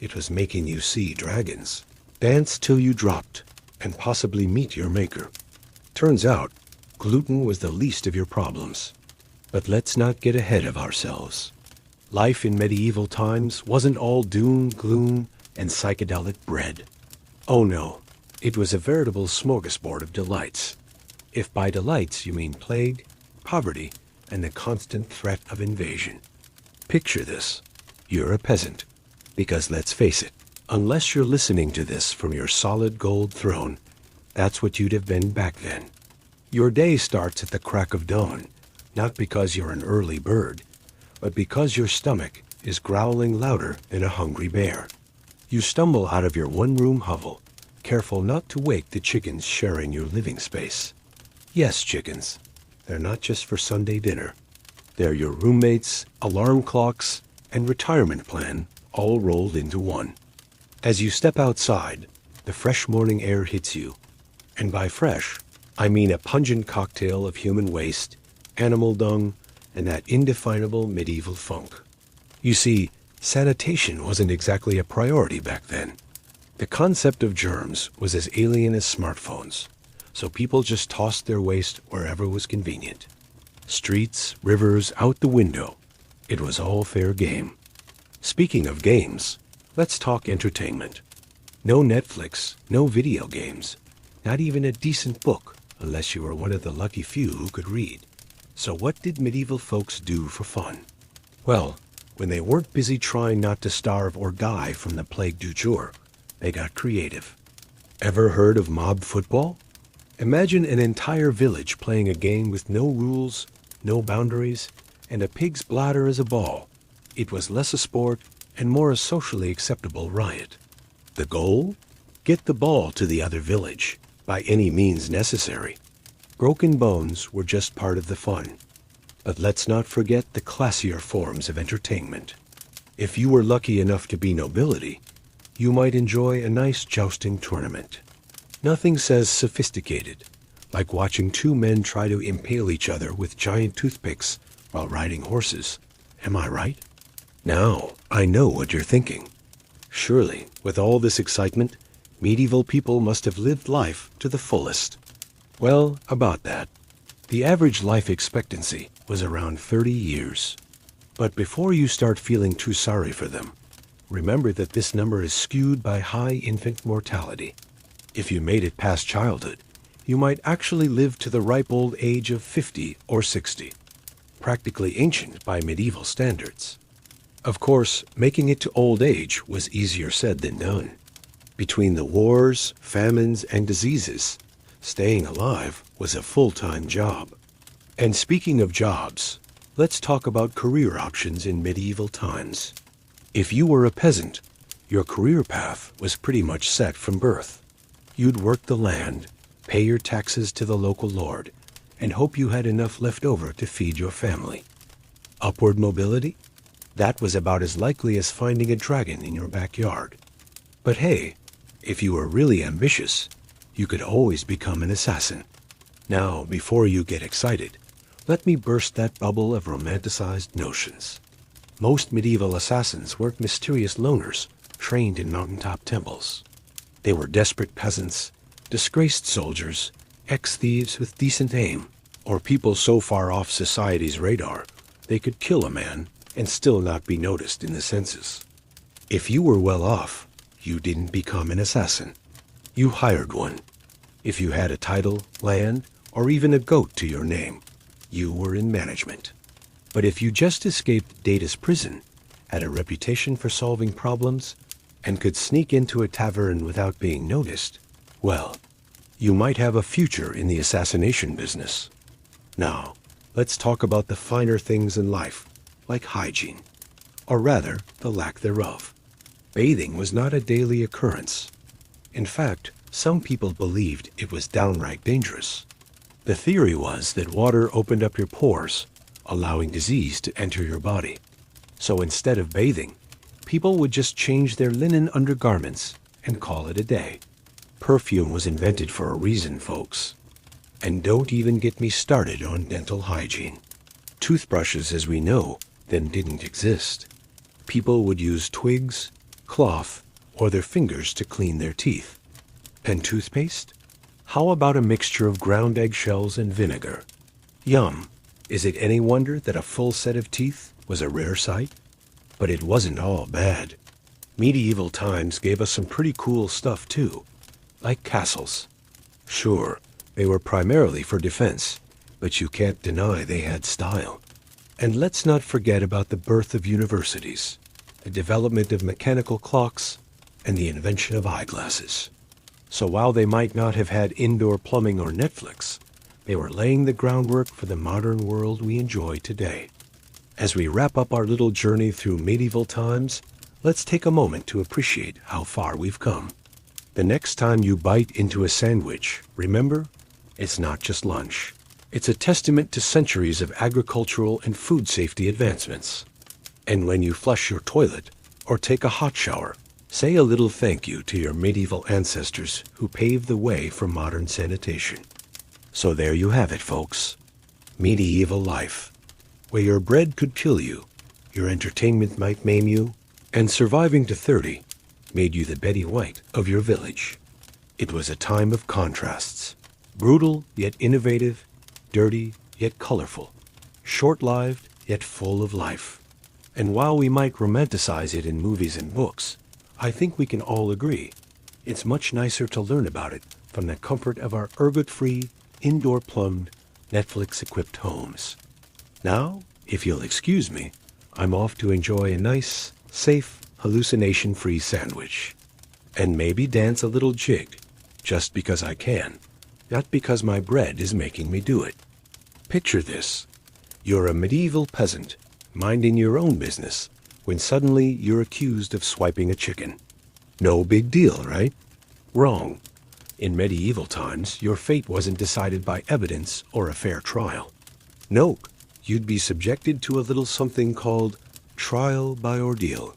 It was making you see dragons, dance till you dropped, and possibly meet your maker. Turns out, gluten was the least of your problems. But let's not get ahead of ourselves. Life in medieval times wasn't all doom, gloom, and psychedelic bread. Oh no, it was a veritable smorgasbord of delights. If by delights you mean plague, poverty, and the constant threat of invasion. Picture this. You're a peasant. Because let's face it, unless you're listening to this from your solid gold throne, that's what you'd have been back then. Your day starts at the crack of dawn, not because you're an early bird, but because your stomach is growling louder than a hungry bear. You stumble out of your one-room hovel, careful not to wake the chickens sharing your living space. Yes, chickens. They're not just for Sunday dinner. They're your roommates, alarm clocks, and retirement plan all rolled into one. As you step outside, the fresh morning air hits you. And by fresh, I mean a pungent cocktail of human waste, animal dung, and that indefinable medieval funk. You see, sanitation wasn't exactly a priority back then. The concept of germs was as alien as smartphones, so people just tossed their waste wherever was convenient. Streets, rivers, out the window. It was all fair game. Speaking of games, let's talk entertainment. No Netflix, no video games, not even a decent book, unless you were one of the lucky few who could read. So what did medieval folks do for fun? Well, when they weren't busy trying not to starve or die from the plague du jour, they got creative. Ever heard of mob football? Imagine an entire village playing a game with no rules, no boundaries, and a pig's bladder as a ball. It was less a sport and more a socially acceptable riot. The goal? Get the ball to the other village, by any means necessary. Broken bones were just part of the fun. But let's not forget the classier forms of entertainment. If you were lucky enough to be nobility, you might enjoy a nice jousting tournament. Nothing says sophisticated, like watching two men try to impale each other with giant toothpicks while riding horses. Am I right? Now, I know what you're thinking. Surely, with all this excitement, medieval people must have lived life to the fullest. Well, about that. The average life expectancy was around 30 years. But before you start feeling too sorry for them, remember that this number is skewed by high infant mortality. If you made it past childhood, you might actually live to the ripe old age of 50 or 60, practically ancient by medieval standards. Of course, making it to old age was easier said than done. Between the wars, famines, and diseases, staying alive was a full-time job. And speaking of jobs, let's talk about career options in medieval times. If you were a peasant, your career path was pretty much set from birth. You'd work the land, pay your taxes to the local lord, and hope you had enough left over to feed your family. Upward mobility? That was about as likely as finding a dragon in your backyard. But hey, if you were really ambitious, you could always become an assassin. Now, before you get excited, let me burst that bubble of romanticized notions. Most medieval assassins weren't mysterious loners trained in mountaintop temples. They were desperate peasants, disgraced soldiers, ex-thieves with decent aim, or people so far off society's radar they could kill a man and still not be noticed in the census. If you were well off, you didn't become an assassin. You hired one. If you had a title, land, or even a goat to your name, you were in management. But if you just escaped Data's prison, had a reputation for solving problems, and could sneak into a tavern without being noticed, well, you might have a future in the assassination business. Now, let's talk about the finer things in life, like hygiene, or rather, the lack thereof. Bathing was not a daily occurrence. In fact, some people believed it was downright dangerous. The theory was that water opened up your pores, allowing disease to enter your body. So instead of bathing, people would just change their linen undergarments and call it a day. Perfume was invented for a reason, folks. And don't even get me started on dental hygiene. Toothbrushes, as we know, then didn't exist. People would use twigs, cloth, or their fingers to clean their teeth. And toothpaste? How about a mixture of ground eggshells and vinegar? Yum! Is it any wonder that a full set of teeth was a rare sight? But it wasn't all bad. Medieval times gave us some pretty cool stuff too, like castles. Sure, they were primarily for defense, but you can't deny they had style. And let's not forget about the birth of universities, the development of mechanical clocks, and the invention of eyeglasses. So while they might not have had indoor plumbing or Netflix, they were laying the groundwork for the modern world we enjoy today. As we wrap up our little journey through medieval times, let's take a moment to appreciate how far we've come. The next time you bite into a sandwich, remember, it's not just lunch. It's a testament to centuries of agricultural and food safety advancements. And when you flush your toilet or take a hot shower, say a little thank you to your medieval ancestors who paved the way for modern sanitation. So there you have it, folks. Medieval life, where your bread could kill you, your entertainment might maim you, and surviving to 30 made you the Betty White of your village. It was a time of contrasts, brutal yet innovative, dirty yet colorful, short-lived yet full of life. And while we might romanticize it in movies and books, I think we can all agree it's much nicer to learn about it from the comfort of our ergot-free, indoor-plumbed, Netflix-equipped homes. Now, if you'll excuse me, I'm off to enjoy a nice, safe, hallucination-free sandwich. And maybe dance a little jig, just because I can, not because my bread is making me do it. Picture this. You're a medieval peasant, minding your own business, when suddenly you're accused of swiping a chicken. No big deal, right? Wrong. In medieval times, your fate wasn't decided by evidence or a fair trial. No, you'd be subjected to a little something called trial by ordeal.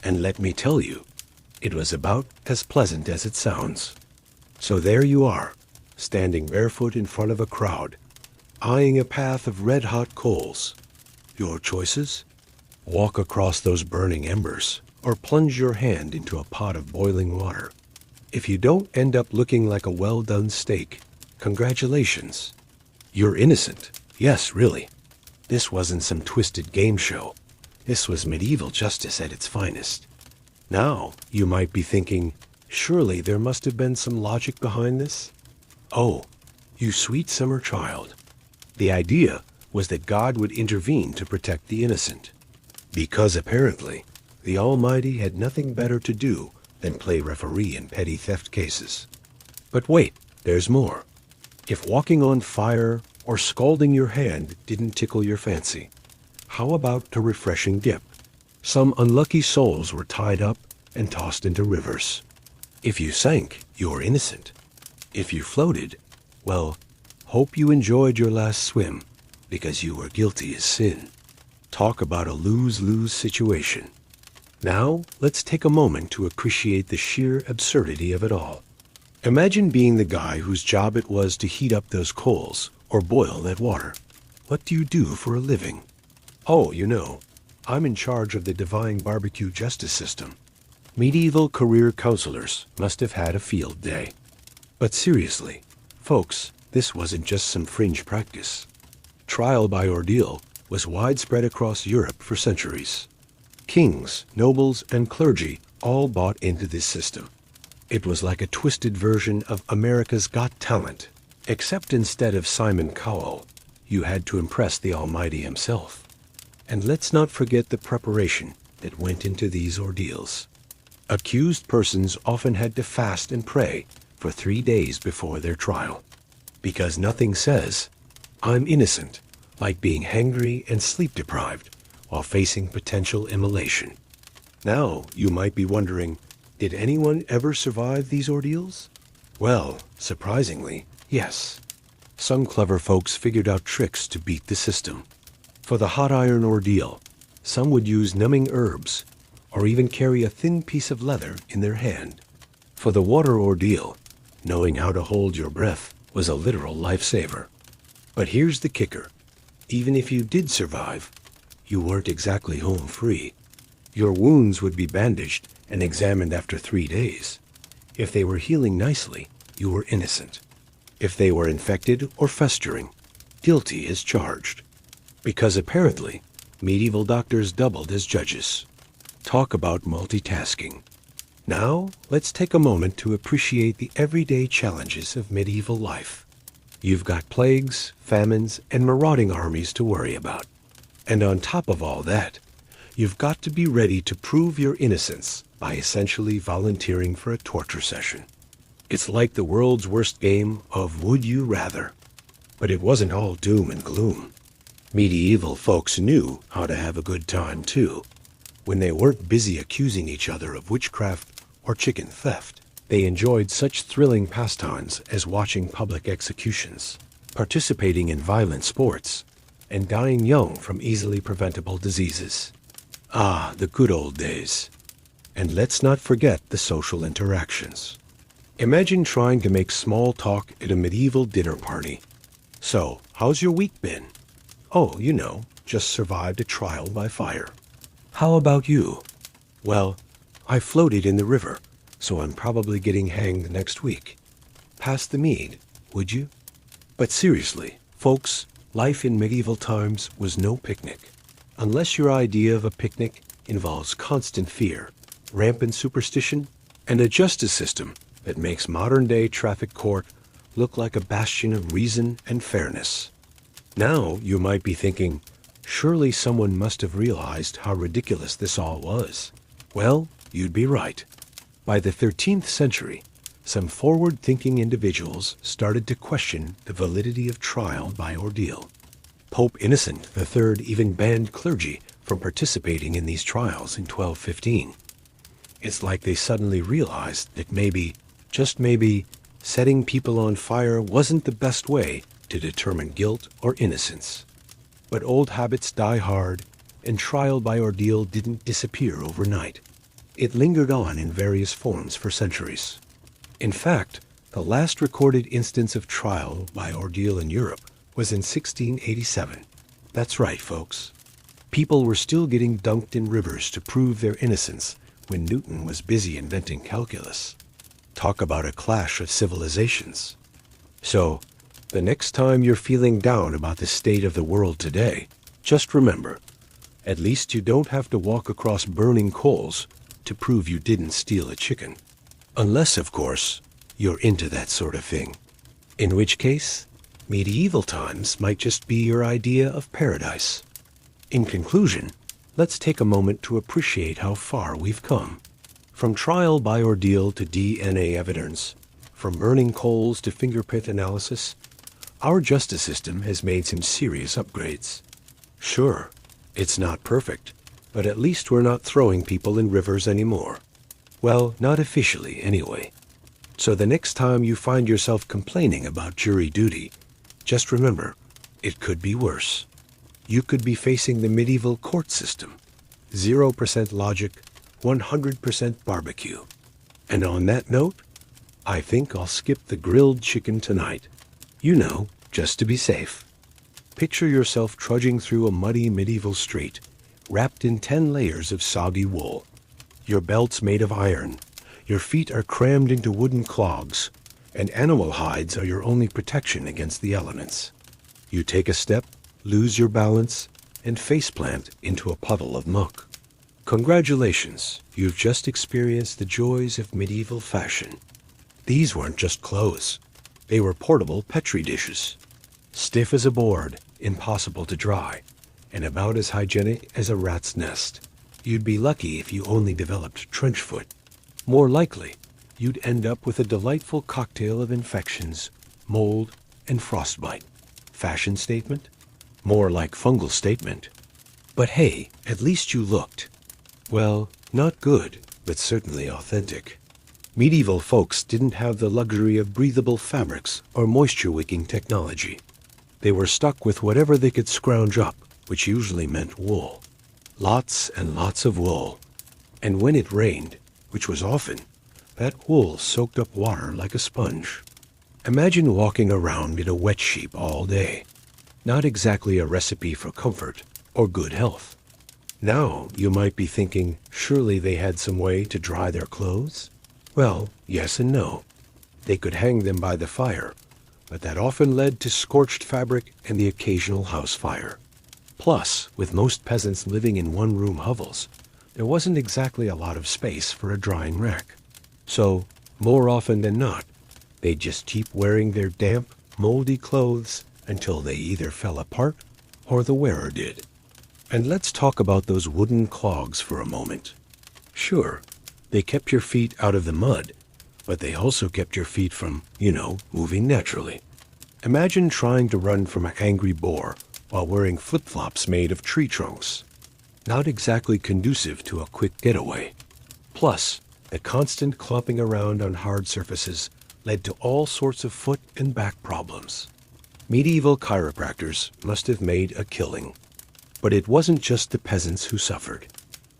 And let me tell you, it was about as pleasant as it sounds. So there you are, standing barefoot in front of a crowd, eyeing a path of red-hot coals. Your choices? Walk across those burning embers, or plunge your hand into a pot of boiling water. If you don't end up looking like a well-done steak, congratulations. You're innocent. Yes, really. This wasn't some twisted game show. This was medieval justice at its finest. Now, you might be thinking, surely there must have been some logic behind this? Oh, you sweet summer child. The idea was that God would intervene to protect the innocent. Because apparently, the Almighty had nothing better to do than play referee in petty theft cases. But wait, there's more. If walking on fire or scalding your hand didn't tickle your fancy, how about a refreshing dip? Some unlucky souls were tied up and tossed into rivers. If you sank, you were innocent. If you floated, well, hope you enjoyed your last swim, because you were guilty as sin. Talk about a lose-lose situation. Now, let's take a moment to appreciate the sheer absurdity of it all. Imagine being the guy whose job it was to heat up those coals or boil that water. What do you do for a living? Oh, you know, I'm in charge of the divine barbecue justice system. Medieval career counselors must have had a field day. But seriously, folks, this wasn't just some fringe practice. Trial by ordeal was widespread across Europe for centuries. Kings, nobles, and clergy all bought into this system. It was like a twisted version of America's Got Talent, except instead of Simon Cowell, you had to impress the Almighty himself. And let's not forget the preparation that went into these ordeals. Accused persons often had to fast and pray for 3 days before their trial, because nothing says, "I'm innocent," like being hangry and sleep-deprived while facing potential immolation. Now, you might be wondering, did anyone ever survive these ordeals? Well, surprisingly, yes. Some clever folks figured out tricks to beat the system. For the hot iron ordeal, some would use numbing herbs, or even carry a thin piece of leather in their hand. For the water ordeal, knowing how to hold your breath was a literal lifesaver. But here's the kicker. Even if you did survive, you weren't exactly home free. Your wounds would be bandaged and examined after 3 days. If they were healing nicely, you were innocent. If they were infected or festering, guilty as charged. Because apparently, medieval doctors doubled as judges. Talk about multitasking. Now, let's take a moment to appreciate the everyday challenges of medieval life. You've got plagues, famines, and marauding armies to worry about. And on top of all that, you've got to be ready to prove your innocence by essentially volunteering for a torture session. It's like the world's worst game of Would You Rather. But it wasn't all doom and gloom. Medieval folks knew how to have a good time, too. When they weren't busy accusing each other of witchcraft or chicken theft, they enjoyed such thrilling pastimes as watching public executions, participating in violent sports, and dying young from easily preventable diseases. Ah, the good old days. And let's not forget the social interactions. Imagine trying to make small talk at a medieval dinner party. So, how's your week been? Oh, just survived a trial by fire. How about you? Well, I floated in the river, so I'm probably getting hanged next week. Pass the mead, would you? But seriously, folks, life in medieval times was no picnic. Unless your idea of a picnic involves constant fear, rampant superstition, and a justice system that makes modern-day traffic court look like a bastion of reason and fairness. Now you might be thinking, surely someone must have realized how ridiculous this all was. Well, you'd be right. By the 13th century, some forward-thinking individuals started to question the validity of trial by ordeal. Pope Innocent III even banned clergy from participating in these trials in 1215. It's like they suddenly realized that maybe, just maybe, setting people on fire wasn't the best way to determine guilt or innocence. But old habits die hard, and trial by ordeal didn't disappear overnight. It lingered on in various forms for centuries. In fact, the last recorded instance of trial by ordeal in Europe was in 1687. That's right, folks. People were still getting dunked in rivers to prove their innocence when Newton was busy inventing calculus. Talk about a clash of civilizations. So, the next time you're feeling down about the state of the world today, just remember, at least you don't have to walk across burning coals to prove you didn't steal a chicken. Unless, of course, you're into that sort of thing. In which case, medieval times might just be your idea of paradise. In conclusion, let's take a moment to appreciate how far we've come. From trial by ordeal to DNA evidence, from burning coals to fingerprint analysis, our justice system has made some serious upgrades. Sure, it's not perfect, but at least we're not throwing people in rivers anymore. Well, not officially, anyway. So the next time you find yourself complaining about jury duty, just remember, it could be worse. You could be facing the medieval court system. 0% logic, 100% barbecue. And on that note, I think I'll skip the grilled chicken tonight. Just to be safe. Picture yourself trudging through a muddy medieval street, wrapped in 10 layers of soggy wool. Your belt's made of iron, your feet are crammed into wooden clogs, and animal hides are your only protection against the elements. You take a step, lose your balance, and faceplant into a puddle of muck. Congratulations, you've just experienced the joys of medieval fashion. These weren't just clothes. They were portable Petri dishes. Stiff as a board, impossible to dry, and about as hygienic as a rat's nest. You'd be lucky if you only developed trench foot. More likely, you'd end up with a delightful cocktail of infections, mold, and frostbite. Fashion statement? More like fungal statement. But hey, at least you looked. Well, not good, but certainly authentic. Medieval folks didn't have the luxury of breathable fabrics or moisture-wicking technology. They were stuck with whatever they could scrounge up, which usually meant wool. Lots and lots of wool. And when it rained, which was often, that wool soaked up water like a sponge. Imagine walking around in a wet sheep all day. Not exactly a recipe for comfort or good health. Now you might be thinking, surely they had some way to dry their clothes? Well, yes and no. They could hang them by the fire, but that often led to scorched fabric and the occasional house fire. Plus, with most peasants living in one-room hovels, there wasn't exactly a lot of space for a drying rack. So, more often than not, they'd just keep wearing their damp, moldy clothes until they either fell apart or the wearer did. And let's talk about those wooden clogs for a moment. Sure, they kept your feet out of the mud, but they also kept your feet from, moving naturally. Imagine trying to run from an angry boar while wearing flip-flops made of tree trunks. Not exactly conducive to a quick getaway. Plus, the constant clomping around on hard surfaces led to all sorts of foot and back problems. Medieval chiropractors must have made a killing. But it wasn't just the peasants who suffered.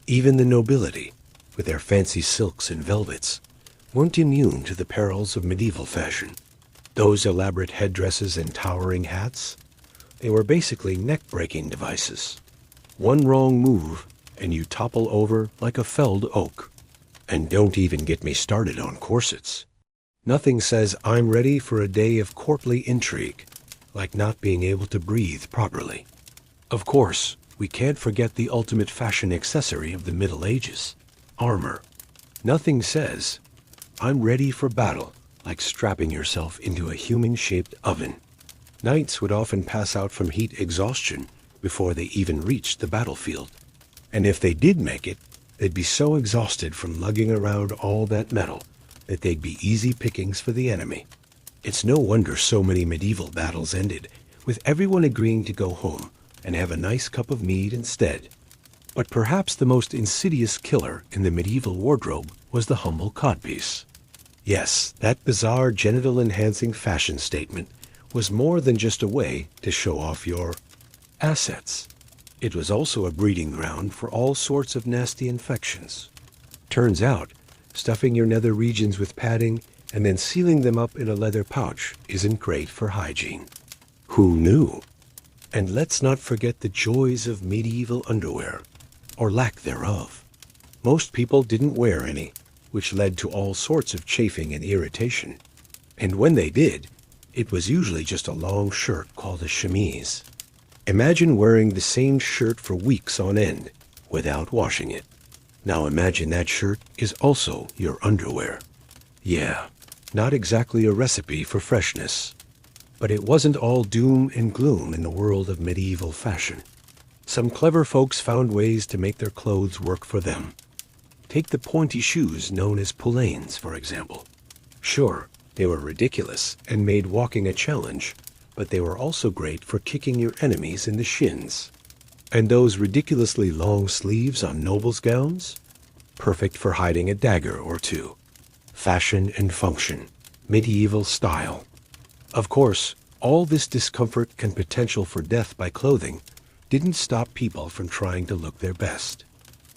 Even the nobility, with their fancy silks and velvets, weren't immune to the perils of medieval fashion. Those elaborate headdresses and towering hats, they were basically neck-breaking devices. One wrong move, and you topple over like a felled oak. And don't even get me started on corsets. Nothing says I'm ready for a day of courtly intrigue, like not being able to breathe properly. Of course, we can't forget the ultimate fashion accessory of the Middle Ages, armor. Nothing says, I'm ready for battle, like strapping yourself into a human-shaped oven. Knights would often pass out from heat exhaustion before they even reached the battlefield. And if they did make it, they'd be so exhausted from lugging around all that metal that they'd be easy pickings for the enemy. It's no wonder so many medieval battles ended with everyone agreeing to go home and have a nice cup of mead instead. But perhaps the most insidious killer in the medieval wardrobe was the humble codpiece. Yes, that bizarre genital-enhancing fashion statement was more than just a way to show off your assets. It was also a breeding ground for all sorts of nasty infections. Turns out, stuffing your nether regions with padding and then sealing them up in a leather pouch isn't great for hygiene. Who knew? And let's not forget the joys of medieval underwear, or lack thereof. Most people didn't wear any, which led to all sorts of chafing and irritation. And when they did, it was usually just a long shirt called a chemise. Imagine wearing the same shirt for weeks on end without washing it. Now imagine that shirt is also your underwear. Yeah, not exactly a recipe for freshness. But it wasn't all doom and gloom in the world of medieval fashion. Some clever folks found ways to make their clothes work for them. Take the pointy shoes known as poulaines, for example. Sure, they were ridiculous and made walking a challenge, but they were also great for kicking your enemies in the shins. And those ridiculously long sleeves on nobles' gowns? Perfect for hiding a dagger or two. Fashion and function. Medieval style. Of course, all this discomfort and potential for death by clothing didn't stop people from trying to look their best.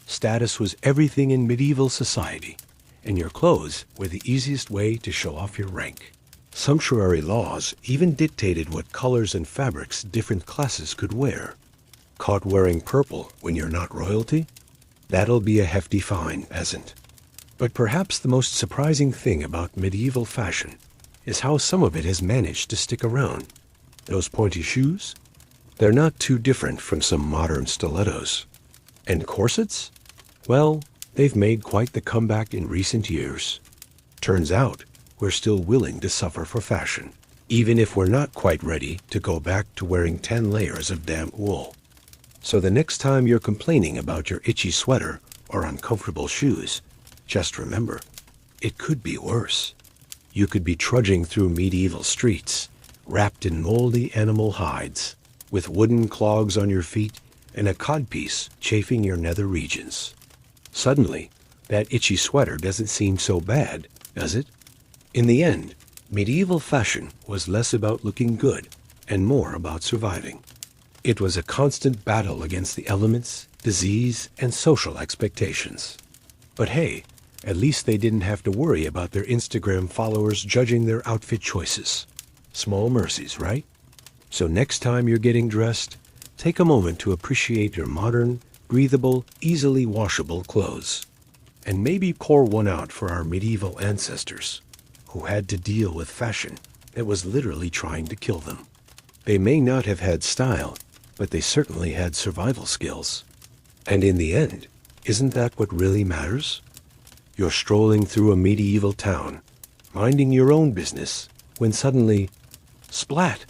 Status was everything in medieval society, and your clothes were the easiest way to show off your rank. Sumptuary laws even dictated what colors and fabrics different classes could wear. Caught wearing purple when you're not royalty? That'll be a hefty fine, peasant. But perhaps the most surprising thing about medieval fashion is how some of it has managed to stick around. Those pointy shoes? They're not too different from some modern stilettos. And corsets? Well, they've made quite the comeback in recent years. Turns out, we're still willing to suffer for fashion, even if we're not quite ready to go back to wearing 10 layers of damp wool. So the next time you're complaining about your itchy sweater or uncomfortable shoes, just remember, it could be worse. You could be trudging through medieval streets, wrapped in moldy animal hides, with wooden clogs on your feet and a codpiece chafing your nether regions. Suddenly, that itchy sweater doesn't seem so bad, does it? In the end, medieval fashion was less about looking good and more about surviving. It was a constant battle against the elements, disease, and social expectations. But hey, at least they didn't have to worry about their Instagram followers judging their outfit choices. Small mercies, right? So next time you're getting dressed, take a moment to appreciate your modern, breathable, easily washable clothes. And maybe pour one out for our medieval ancestors, who had to deal with fashion that was literally trying to kill them. They may not have had style, but they certainly had survival skills. And in the end, isn't that what really matters? You're strolling through a medieval town, minding your own business, when suddenly, splat!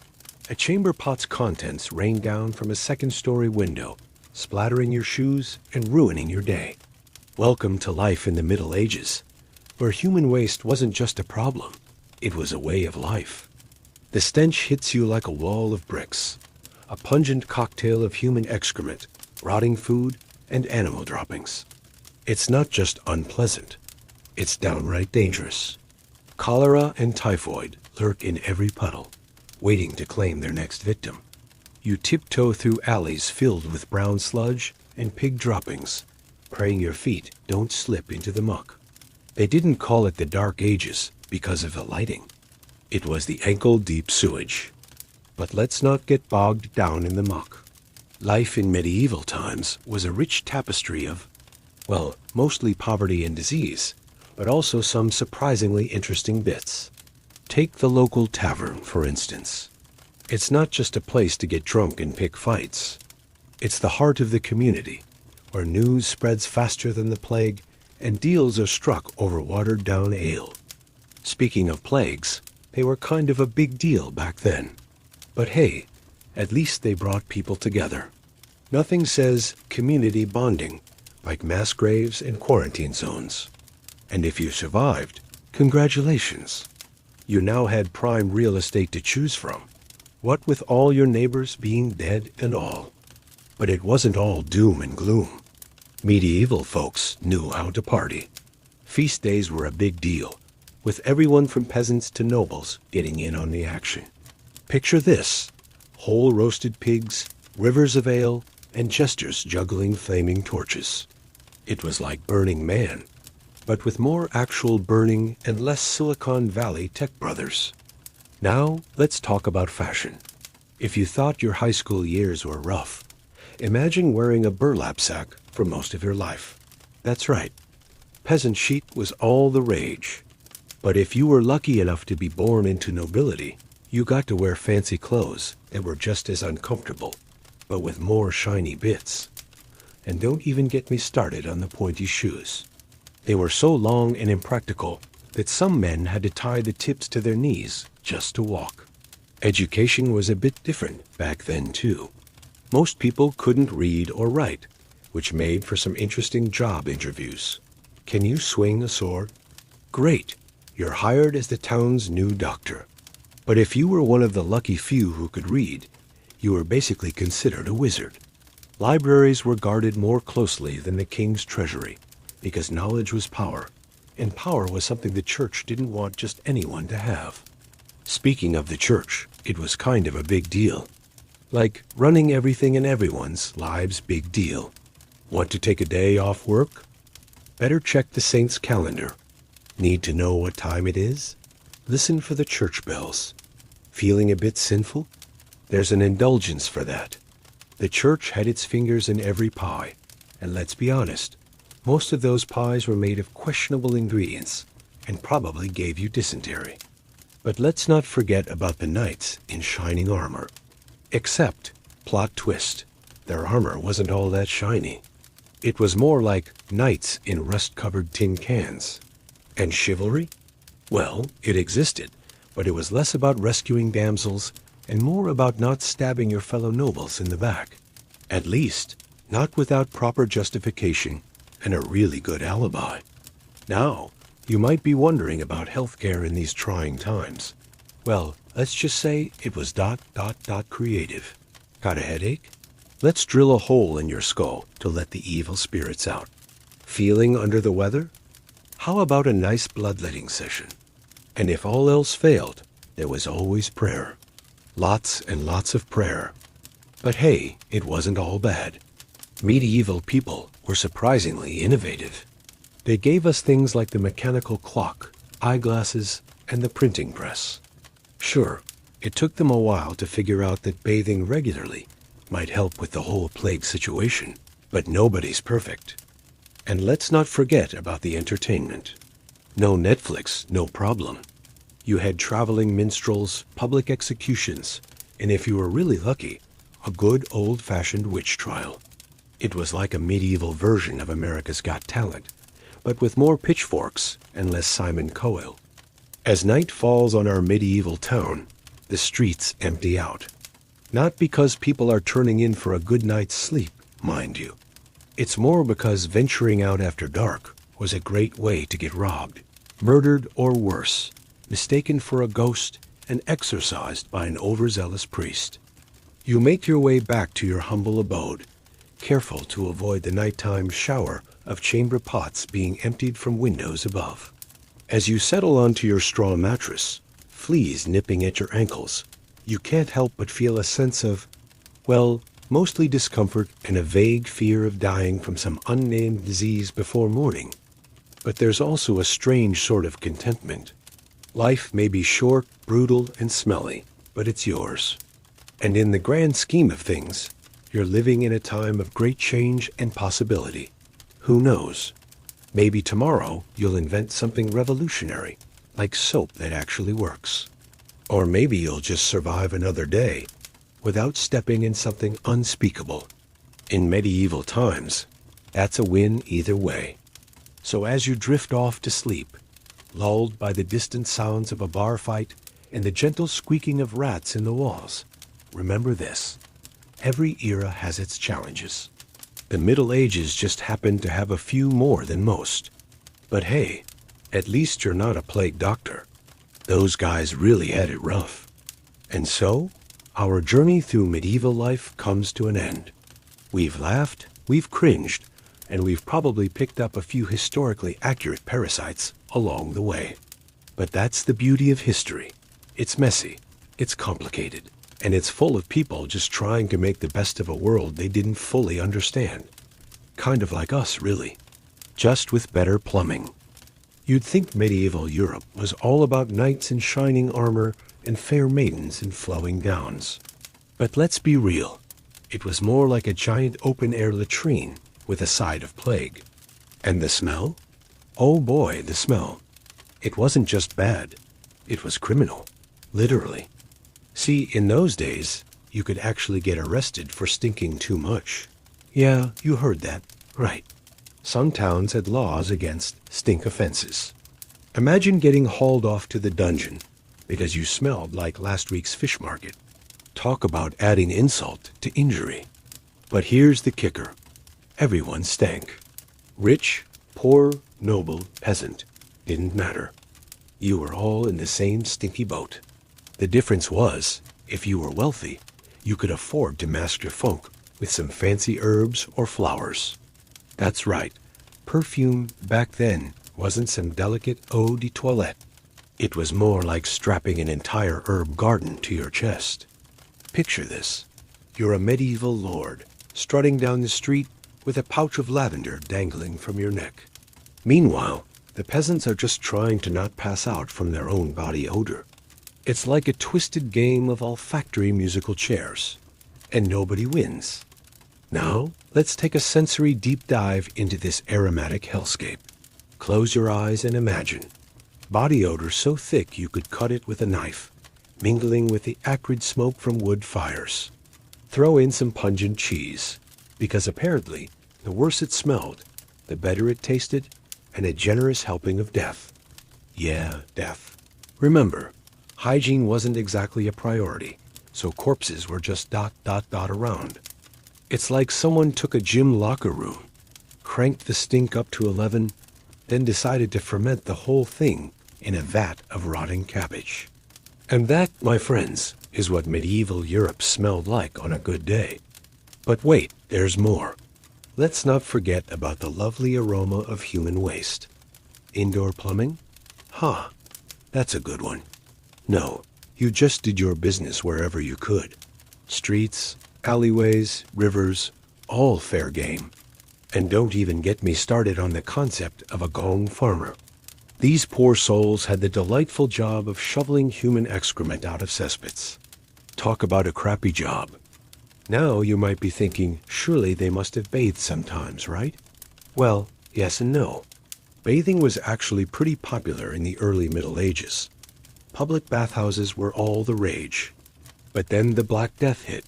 A chamber pot's contents rain down from a second-story window, splattering your shoes and ruining your day. Welcome to life in the Middle Ages, where human waste wasn't just a problem, it was a way of life. The stench hits you like a wall of bricks, a pungent cocktail of human excrement, rotting food, and animal droppings. It's not just unpleasant, it's downright dangerous. Cholera and typhoid lurk in every puddle, waiting to claim their next victim. You tiptoe through alleys filled with brown sludge and pig droppings, praying your feet don't slip into the muck. They didn't call it the Dark Ages because of the lighting. It was the ankle-deep sewage. But let's not get bogged down in the muck. Life in medieval times was a rich tapestry of, well, mostly poverty and disease, but also some surprisingly interesting bits. Take the local tavern, for instance. It's not just a place to get drunk and pick fights. It's the heart of the community, where news spreads faster than the plague and deals are struck over watered-down ale. Speaking of plagues, they were kind of a big deal back then. But hey, at least they brought people together. Nothing says community bonding like mass graves and quarantine zones. And if you survived, congratulations. You now had prime real estate to choose from. What with all your neighbors being dead and all. But it wasn't all doom and gloom. Medieval folks knew how to party. Feast days were a big deal, with everyone from peasants to nobles getting in on the action. Picture this: whole roasted pigs, rivers of ale, and jesters juggling flaming torches. It was like Burning Man, but with more actual burning and less Silicon Valley tech brothers. Now, let's talk about fashion. If you thought your high school years were rough, imagine wearing a burlap sack for most of your life. That's right. Peasant chic was all the rage. But if you were lucky enough to be born into nobility, you got to wear fancy clothes that were just as uncomfortable, but with more shiny bits. And don't even get me started on the pointy shoes. They were so long and impractical that some men had to tie the tips to their knees just to walk. Education was a bit different back then, too. Most people couldn't read or write, which made for some interesting job interviews. Can you swing a sword? Great, you're hired as the town's new doctor. But if you were one of the lucky few who could read, you were basically considered a wizard. Libraries were guarded more closely than the king's treasury, because knowledge was power, and power was something the church didn't want just anyone to have. Speaking of the church, it was kind of a big deal. Like running everything in everyone's lives big deal. Want to take a day off work? Better check the saint's calendar. Need to know what time it is? Listen for the church bells. Feeling a bit sinful? There's an indulgence for that. The church had its fingers in every pie, and let's be honest, most of those pies were made of questionable ingredients and probably gave you dysentery. But let's not forget about the knights in shining armor. Except, Plot twist. Their armor wasn't all that shiny. It was more like knights in rust-covered tin cans. And chivalry? Well, it existed, but it was less about rescuing damsels and more about not stabbing your fellow nobles in the back. At least, not without proper justification and a really good alibi. Now, you might be wondering about healthcare in these trying times. Well, let's just say it was ... creative. Got a headache? Let's drill a hole in your skull to let the evil spirits out. Feeling under the weather? How about a nice bloodletting session? And if all else failed, there was always prayer. Lots and lots of prayer. But hey, it wasn't all bad. Medieval people were surprisingly innovative. They gave us things like the mechanical clock, eyeglasses, and the printing press. Sure, it took them a while to figure out that bathing regularly might help with the whole plague situation, but nobody's perfect. And let's not forget about the entertainment. No Netflix, no problem. You had traveling minstrels, public executions, and if you were really lucky, a good old-fashioned witch trial. It was like a medieval version of America's Got Talent, but with more pitchforks and less Simon Cowell. As night falls on our medieval town, the streets empty out. Not because people are turning in for a good night's sleep, mind you. It's more because venturing out after dark was a great way to get robbed, murdered, or worse, mistaken for a ghost and exorcised by an overzealous priest. You make your way back to your humble abode, careful to avoid the nighttime shower of chamber pots being emptied from windows above. As you settle onto your straw mattress, fleas nipping at your ankles, you can't help but feel a sense of, well, mostly discomfort and a vague fear of dying from some unnamed disease before morning. But there's also a strange sort of contentment. Life may be short, brutal, and smelly, but it's yours. And in the grand scheme of things, you're living in a time of great change and possibility. Who knows? Maybe tomorrow you'll invent something revolutionary, like soap that actually works. Or maybe you'll just survive another day without stepping in something unspeakable. In medieval times, that's a win either way. So as you drift off to sleep, lulled by the distant sounds of a bar fight and the gentle squeaking of rats in the walls, remember this: every era has its challenges. The Middle Ages just happened to have a few more than most. But hey, at least you're not a plague doctor. Those guys really had it rough. And so, our journey through medieval life comes to an end. We've laughed, we've cringed, and we've probably picked up a few historically accurate parasites along the way. But that's the beauty of history. It's messy, it's complicated, and it's full of people just trying to make the best of a world they didn't fully understand. Kind of like us, really. Just with better plumbing. You'd think medieval Europe was all about knights in shining armor and fair maidens in flowing gowns. But let's be real. It was more like a giant open-air latrine with a side of plague. And the smell? Oh boy, the smell. It wasn't just bad. It was criminal. Literally. See, in those days, you could actually get arrested for stinking too much. Yeah, you heard that. Right. Some towns had laws against stink offenses. Imagine getting hauled off to the dungeon because you smelled like last week's fish market. Talk about adding insult to injury. But here's the kicker. Everyone stank. Rich, poor, noble, peasant. Didn't matter. You were all in the same stinky boat. The difference was, if you were wealthy, you could afford to mask your funk with some fancy herbs or flowers. That's right. Perfume back then wasn't some delicate eau de toilette. It was more like strapping an entire herb garden to your chest. Picture this. You're a medieval lord, strutting down the street with a pouch of lavender dangling from your neck. Meanwhile, the peasants are just trying to not pass out from their own body odor. It's like a twisted game of olfactory musical chairs, and nobody wins. Now, let's take a sensory deep dive into this aromatic hellscape. Close your eyes and imagine. Body odor so thick you could cut it with a knife, mingling with the acrid smoke from wood fires. throw in some pungent cheese, because apparently the worse it smelled, the better it tasted, and a generous helping of death. Yeah, death. Remember, hygiene wasn't exactly a priority, so corpses were just ... around. It's like someone took a gym locker room, cranked the stink up to 11, then decided to ferment the whole thing in a vat of rotting cabbage. And that, my friends, is what medieval Europe smelled like on a good day. But wait, there's more. Let's not forget about the lovely aroma of human waste. Indoor plumbing? Huh, that's a good one. No, you just did your business wherever you could. Streets, alleyways, rivers, all fair game. And don't even get me started on the concept of a gong farmer. These poor souls had the delightful job of shoveling human excrement out of cesspits. Talk about a crappy job. Now you might be thinking, surely they must have bathed sometimes, right? Well, yes and no. Bathing was actually pretty popular in the early Middle Ages. Public bathhouses were all the rage. But then the Black Death hit,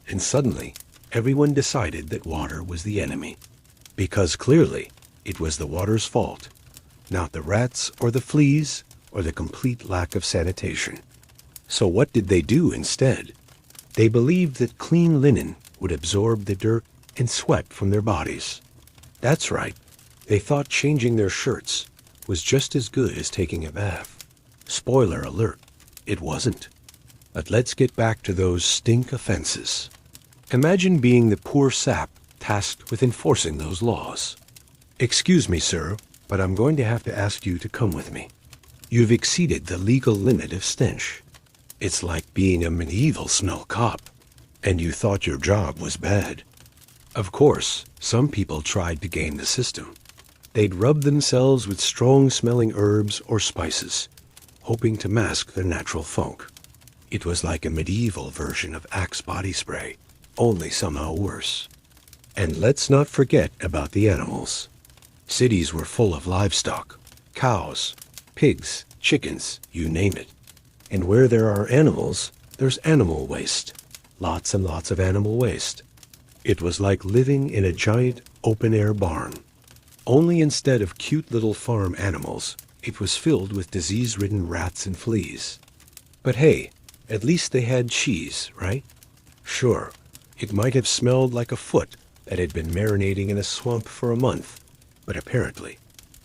and suddenly everyone decided that water was the enemy. Because clearly it was the water's fault, not the rats or the fleas or the complete lack of sanitation. So what did they do instead? They believed that clean linen would absorb the dirt and sweat from their bodies. That's right, they thought changing their shirts was just as good as taking a bath. Spoiler alert, it wasn't. But let's get back to those stink offenses. Imagine being the poor sap tasked with enforcing those laws. Excuse me, sir, but I'm going to have to ask you to come with me. You've exceeded the legal limit of stench. It's like being a medieval smell cop, and you thought your job was bad. Of course, some people tried to game the system. They'd rub themselves with strong-smelling herbs or spices, hoping to mask their natural funk. It was like a medieval version of Axe body spray, only somehow worse. And let's not forget about the animals. Cities were full of livestock, cows, pigs, chickens, you name it. And where there are animals, there's animal waste. Lots and lots of animal waste. It was like living in a giant open-air barn. Only instead of cute little farm animals, it was filled with disease-ridden rats and fleas. But hey, at least they had cheese, right? Sure, it might have smelled like a foot that had been marinating in a swamp for a month, but apparently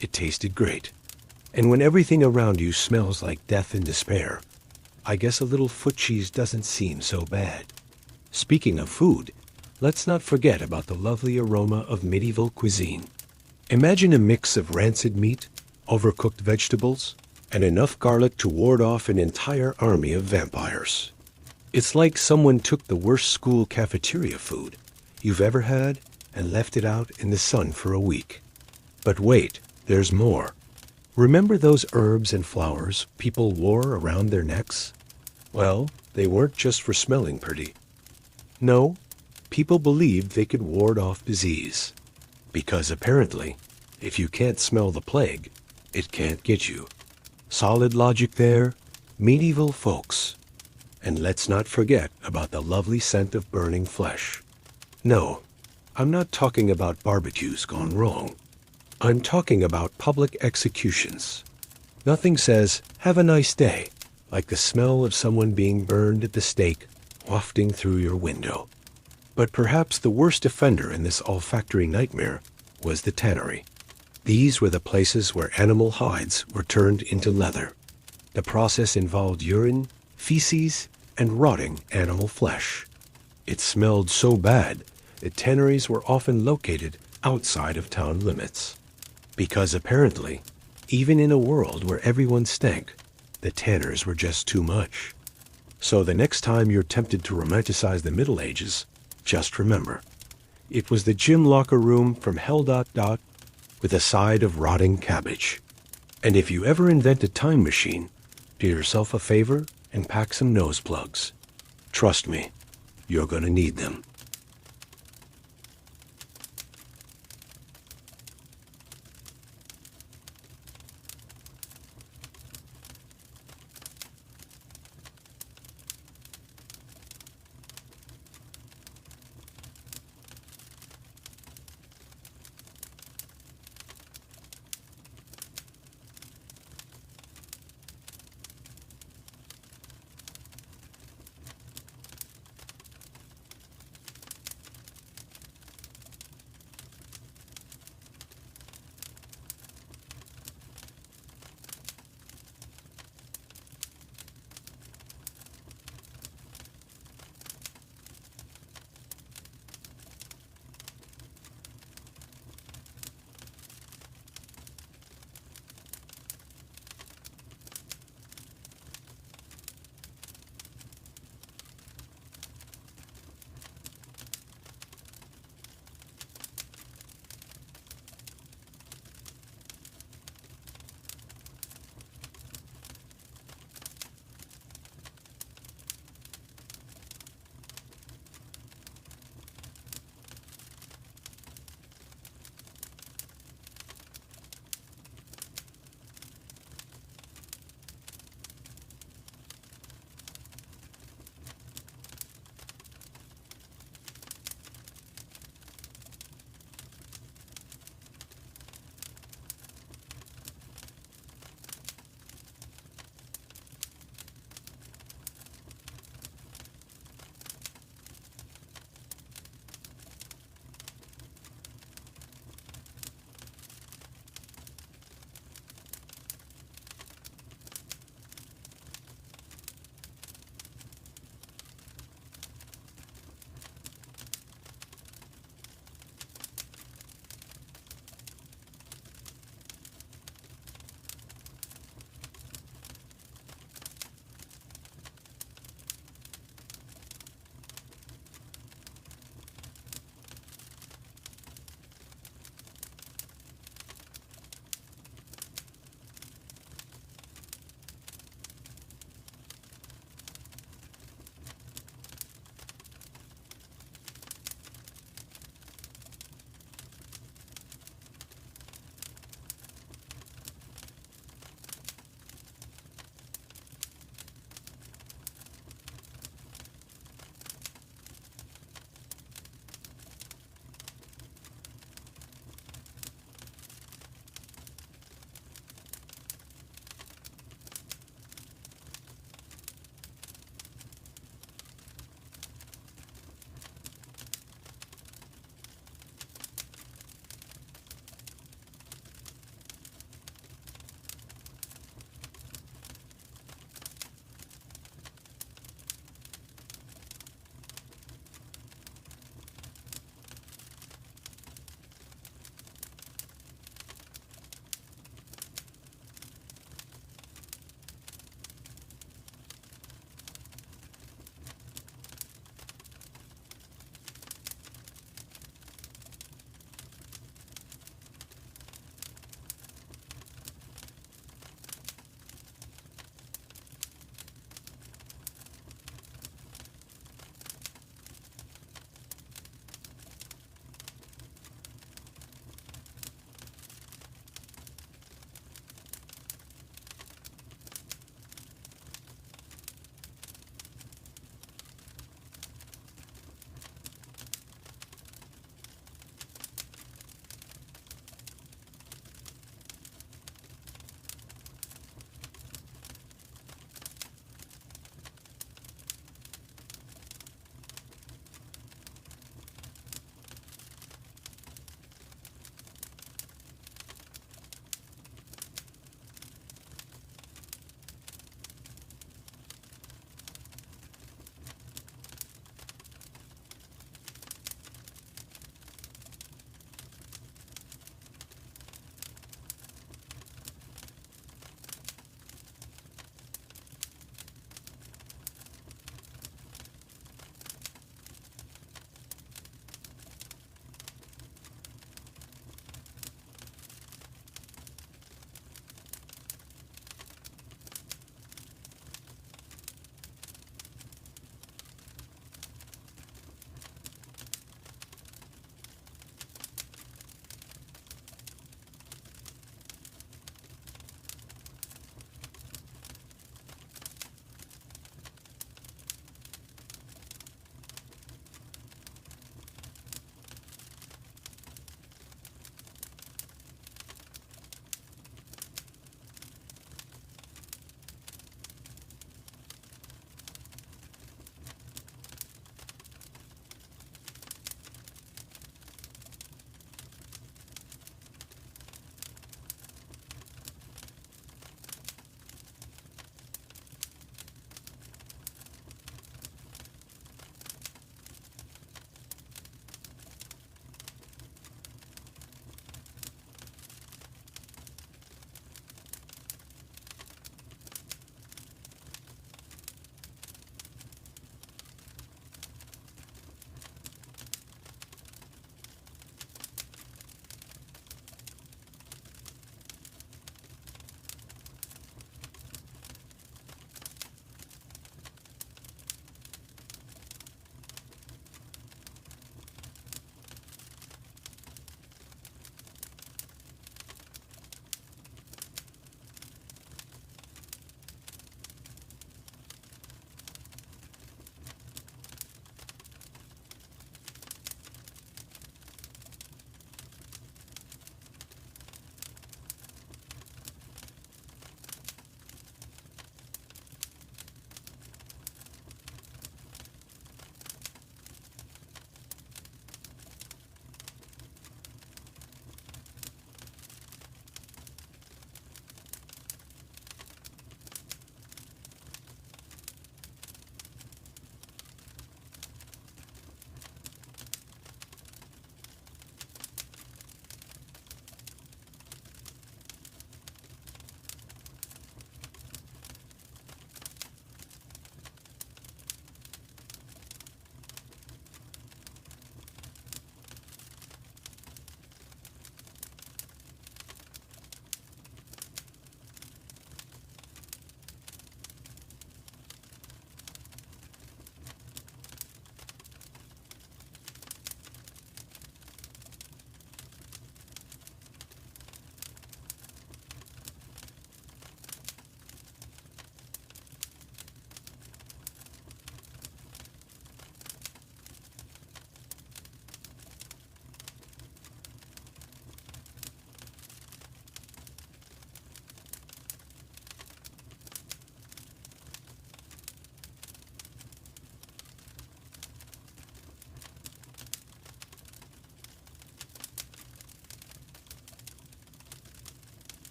it tasted great. And when everything around you smells like death and despair, I guess a little foot cheese doesn't seem so bad. Speaking of food, let's not forget about the lovely aroma of medieval cuisine. Imagine a mix of rancid meat, overcooked vegetables, and enough garlic to ward off an entire army of vampires. It's like someone took the worst school cafeteria food you've ever had and left it out in the sun for a week. But wait, there's more. Remember those herbs and flowers people wore around their necks? Well, they weren't just for smelling pretty. No, people believed they could ward off disease. Because apparently, if you can't smell the plague, it can't get you. Solid logic there, medieval folks. And let's not forget about the lovely scent of burning flesh. No, I'm not talking about barbecues gone wrong. I'm talking about public executions. Nothing says, "Have a nice day," like the smell of someone being burned at the stake wafting through your window. But perhaps the worst offender in this olfactory nightmare was the tannery. These were the places where animal hides were turned into leather. The process involved urine, feces, and rotting animal flesh. It smelled so bad that tanneries were often located outside of town limits. Because apparently, even in a world where everyone stank, the tanners were just too much. So the next time you're tempted to romanticize the Middle Ages, just remember, it was the gym locker room from hell ... with a side of rotting cabbage. And if you ever invent a time machine, do yourself a favor and pack some nose plugs. Trust me, you're gonna need them.